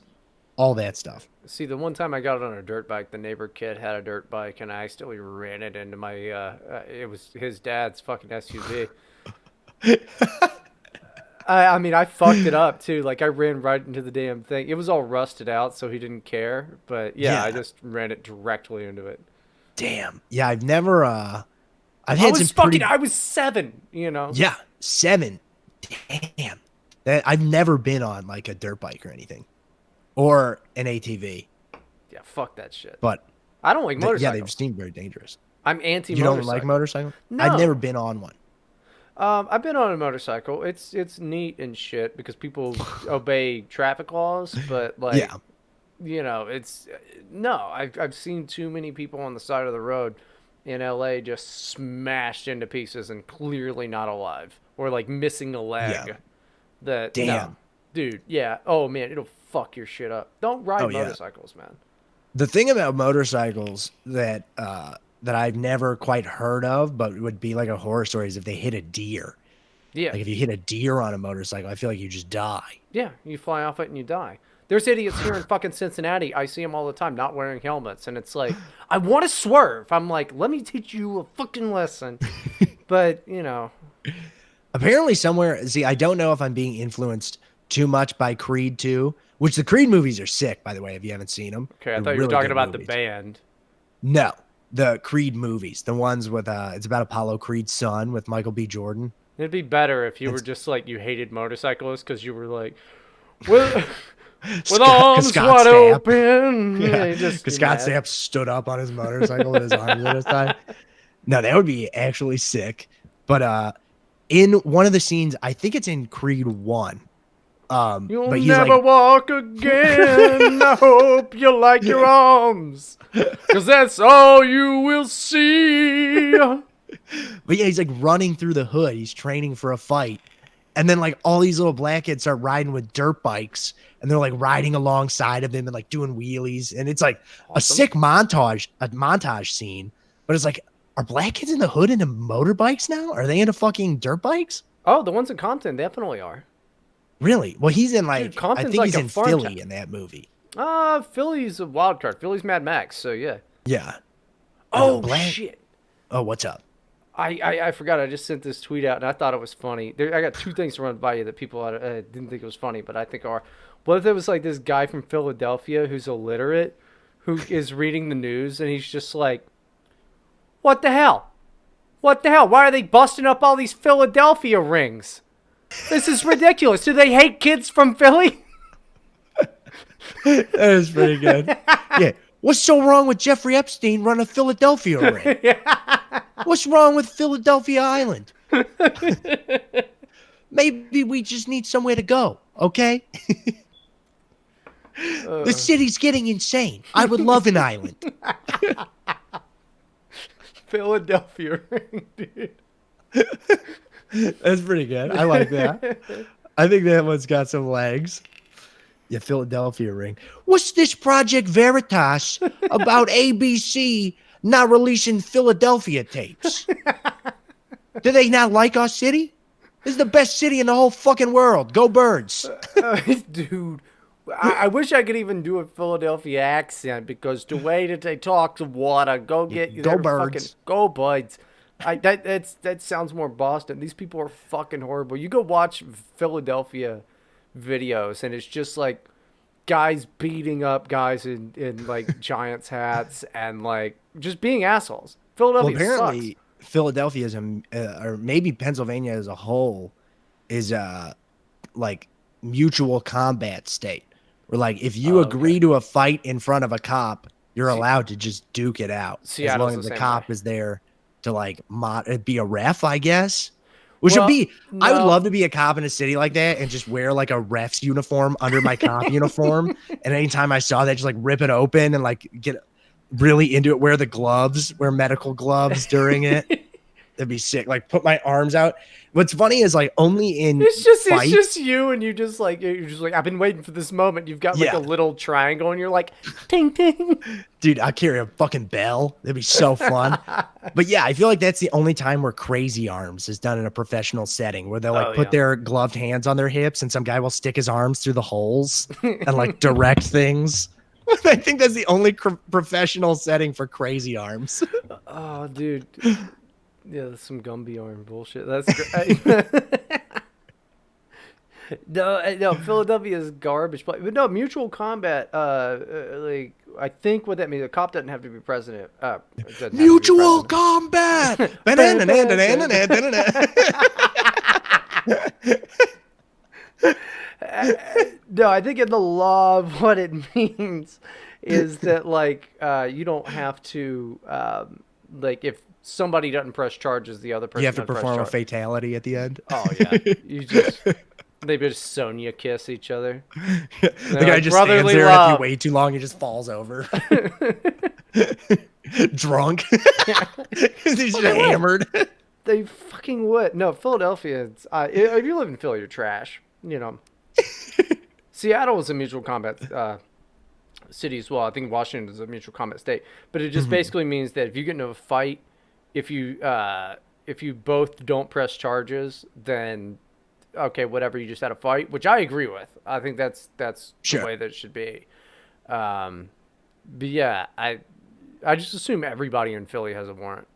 all that stuff. See, the one time I got on a dirt bike, the neighbor kid had a dirt bike, and I accidentally ran it into my. It was his dad's fucking SUV. I mean, I fucked it up too. Like, I ran right into the damn thing. It was all rusted out, so he didn't care. But yeah, I Yeah. just ran it directly into it. Damn. Yeah, I've never I've I had some was fucking. pretty I was 7. You know. yeah, 7. Damn. I've never been on like a dirt bike or anything. Or an ATV. Yeah, fuck that shit. But I don't like yeah, they've motorcycles. seemed very dangerous. I'm anti You don't like motorcycle. motorcycle? I've No. never been on one. I've been on a motorcycle. It's neat and shit because people obey traffic laws, but like Yeah. it's no. I've seen too many people on the side of the road in LA just smashed into pieces and clearly not alive or like missing a Yeah. leg. That no, Damn. dude. Yeah. Oh man, it'll fuck your shit up. Don't ride Oh yeah. motorcycles, man. The thing about motorcycles that I've never quite heard of, but would be like a horror story, is if they hit a deer. Yeah. Like if you hit a deer on a motorcycle, I feel like you just die. Yeah, you fly off it and you die. There's idiots here in fucking Cincinnati. I see them all the time not wearing helmets, and it's like, I want to swerve. I'm like, let me teach you a fucking lesson. But Apparently somewhere, see, I don't know if I'm being influenced too much by Creed 2, which the Creed movies are sick, by the way, if you haven't seen them. okay, I They're thought you were really talking good about movies. the band. No, the Creed movies, the ones with it's about Apollo Creed's son with Michael B. Jordan. It'd be better if you were It's just like you hated motorcyclists because you were like, with, with Scott arms wide Stapp. open. Yeah, you just because you're Scott mad. Stapp stood up on his motorcycle with his arms at his side. No, that would be actually sick. But in one of the scenes, I think it's in Creed 1. You'll But he's never like, walk again. I hope you like your arms, because that's all you will see. but yeah, he's like running through the hood. He's training for a fight. And then like all these little black kids start riding with dirt bikes and they're like riding alongside of him and like doing wheelies. And it's like a Awesome. sick montage scene. But it's like, are black kids in the hood into motorbikes now? Are they into fucking dirt bikes? Oh, the ones in Compton definitely are. Really? Well, he's in like, Dude, Compton's I think like he's a in farm Philly town. in that movie. Philly's a wild card. Philly's Mad Max, so yeah. Yeah. Oh black. shit. Oh, what's up? I forgot. I just sent this tweet out and I thought it was funny. I got two things to run by you that people didn't think it was funny, but I think are. What if there was like this guy from Philadelphia who's illiterate, who is reading the news and he's just like, "What the hell? What the hell? Why are they busting up all these Philadelphia rings? This is ridiculous. Do they hate kids from Philly?" That is pretty good. Yeah. What's so wrong with Jeffrey Epstein running a Philadelphia ring? What's wrong with Philadelphia Island? Maybe we just need somewhere to go, okay? The city's getting insane. I would love an island. Philadelphia ring, dude. That's pretty good. I like that. I think that one's got some legs. Yeah, Philadelphia ring. What's this Project Veritas about ABC not releasing Philadelphia tapes? Do they not like our city? This is the best city in the whole fucking world. Go Birds. Dude, I wish I could even do a Philadelphia accent because the way that they talk to water, go get Go their Birds. fucking go buds. That sounds more Boston. These people are fucking horrible. You go watch Philadelphia videos and it's just like guys beating up guys in like Giants hats and like just being assholes. Well, Philadelphia apparently Philadelphia is or maybe Pennsylvania as a whole is a like mutual combat state. Where like if you agree to a fight in front of a cop, you're allowed to just duke it out as Seattle's long as the the same cop way. is there to like be a ref, I guess. Which would Well, be, I would no. love to be a cop in a city like that and just wear like a ref's uniform under my cop uniform. And anytime I saw that, just like rip it open and like get really into it, wear medical gloves during it. That'd be sick. Like put my arms out. What's funny is like only in It's fights. just you and you're just like I've been waiting for this moment. You've got like Yeah. a little triangle and you're like ting ting. Dude, I carry a fucking bell. That'd be so fun. But yeah, I feel like that's the only time where Crazy Arms is done in a professional setting where they'll like Oh, put yeah. their gloved hands on their hips and some guy will stick his arms through the holes and like direct things. I think that's the only professional setting for crazy arms. Oh, dude. Yeah, that's some Gumby arm bullshit. That's great. No, Philadelphia is garbage. But no, mutual combat. Like I think what that means, a cop doesn't have to be president. It doesn't have to be Mutual president. combat. No, I think in the law, what it means is that like you don't have to like if somebody doesn't press charges, the other person You have to doesn't press perform a charges. fatality at the end. Oh yeah, you just they just Sonya kiss each other. The They're guy like, just stands brotherly there, and if love. you wait too long, he just falls over. Drunk. He's just hammered. They fucking would. No, Philadelphia. If you live in Philly, you're trash. You know, Seattle is a mutual combat city as well. I think Washington is a mutual combat state. But it just basically means that if you get into a fight, if you both don't press charges, then okay, whatever. You just had a fight, which I agree with. I think that's Sure. the way that it should be. But yeah, I just assume everybody in Philly has a warrant.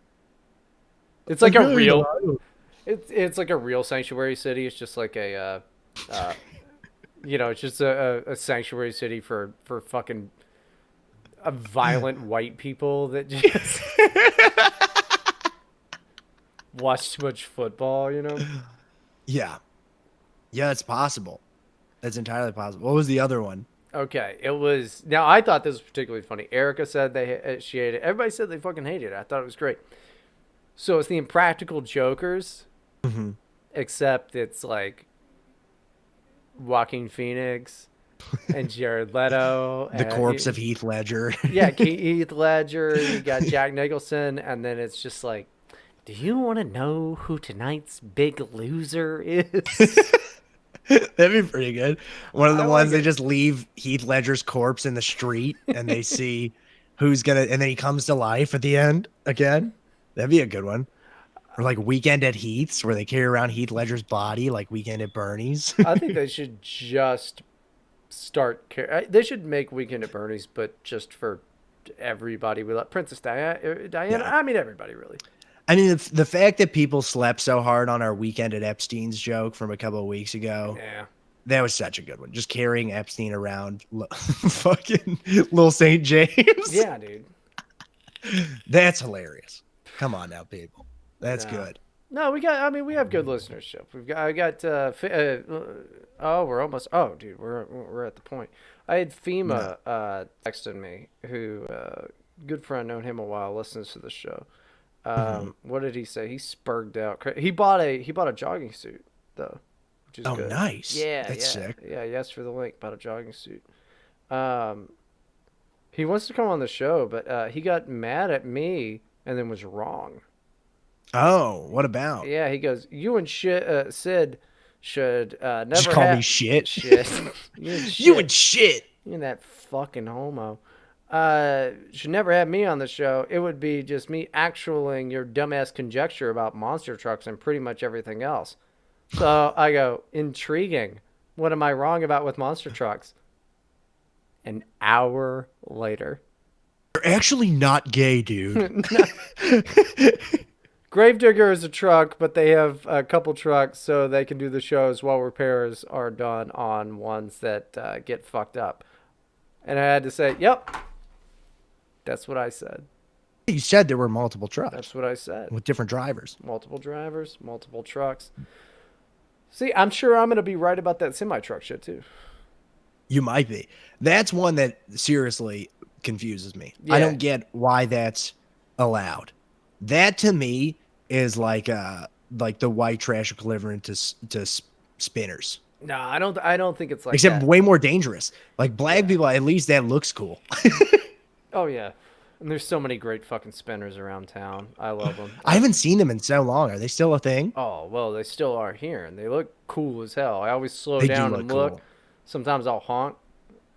It's like a real. It's like a real sanctuary city. It's just like a, it's just a sanctuary city for fucking violent white people that just watch too much football. You know. Yeah. Yeah, it's possible. That's entirely possible. What was the other one? Okay, it was. Now I thought this was particularly funny. Erica said she hated it. Everybody said they fucking hated it. I thought it was great. So it's the Impractical Jokers, except it's like Joaquin Phoenix and Jared Leto. The corpse of Heath Ledger. Yeah, Heath Ledger. You got Jack Nicholson, and then it's just like, do you want to know who tonight's big loser is? That'd be pretty good. One of the ones like they just leave Heath Ledger's corpse in the street and they see who's gonna, and then he comes to life at the end again. That'd be a good one. Or like Weekend at Heath's, where they carry around Heath Ledger's body, like Weekend at Bernie's. I think they should just they should make Weekend at Bernie's, but just for everybody. We let Princess Diana. Yeah. I mean, everybody really. I mean, the fact that people slept so hard on our Weekend at Epstein's joke from a couple of weeks ago, Yeah. that was such a good one. Just carrying Epstein around, fucking Little St. James. Yeah, dude. That's hilarious. Come on now, people. That's No. good. No, we have good listenership. We're almost. Oh, dude, we're at the point. I had FEMA texting me, who good friend, known him a while, listens to the show. What did he say? He spurged out. He bought a jogging suit though, which is good. Nice. Yeah, That's yeah, sick. yeah. He asked for the link. Bought a jogging suit. He wants to come on the show, but he got mad at me and then was wrong. Oh, what about? Yeah, he goes, you and Syd should never Just call me shit. Shit. You and You and shit. You and that fucking homo. Should never have me on the show. It would be just me actualing your dumbass conjecture about monster trucks and pretty much everything else. So I go, intriguing. What am I wrong about with monster trucks? An hour later. You're actually not gay, dude. Gravedigger is a truck, but they have a couple trucks so they can do the shows while repairs are done on ones that get fucked up. And I had to say, yep, that's what I said. You said there were multiple trucks That's what I said. with different drivers. Multiple drivers, multiple trucks. See, I'm sure I'm going to be right about that semi-truck shit, too. You might be. That's one that seriously confuses me. I Yeah. don't get why that's allowed. That to me is like the white trash equivalent to spinners. No, I don't think it's like Except that. way more dangerous. Like black people, at least that looks cool. Oh, yeah. And there's so many great fucking spinners around town. I love them. I haven't seen them in so long. Are they still a thing? Oh, well, they still are here, and they look cool as hell. I always slow They do down look and look. cool. Sometimes I'll honk,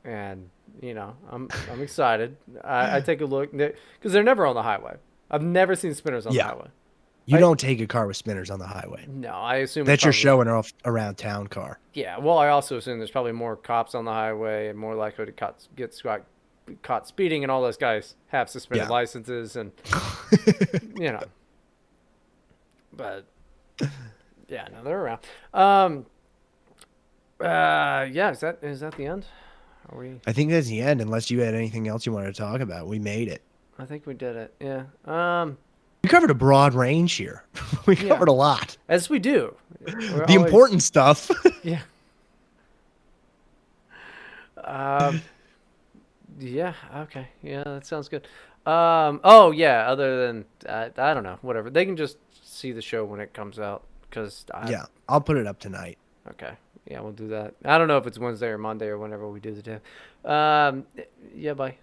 and, I'm excited. I take a look, because they're never on the highway. I've never seen spinners on the highway. You don't take a car with spinners on the highway. No, I assume That's your probably- showing off around town car. Yeah, well, I also assume there's probably more cops on the highway and more likely to get caught speeding, and all those guys have suspended Yeah. licenses, and you know, but yeah, no, they're around. Yeah, is that the end? Are we? I think that's the end, unless you had anything else you wanted to talk about. We made it. I think we did it. Yeah. We covered a broad range here. We Yeah. covered a lot. As we do. We're The always- important stuff. Yeah. Yeah. Okay. Yeah, that sounds good. Oh yeah. Other than I don't know. Whatever. They can just see the show when it comes out. Yeah, I'll put it up tonight. Okay. Yeah, we'll do that. I don't know if it's Wednesday or Monday or whenever we do the day. Yeah. Bye.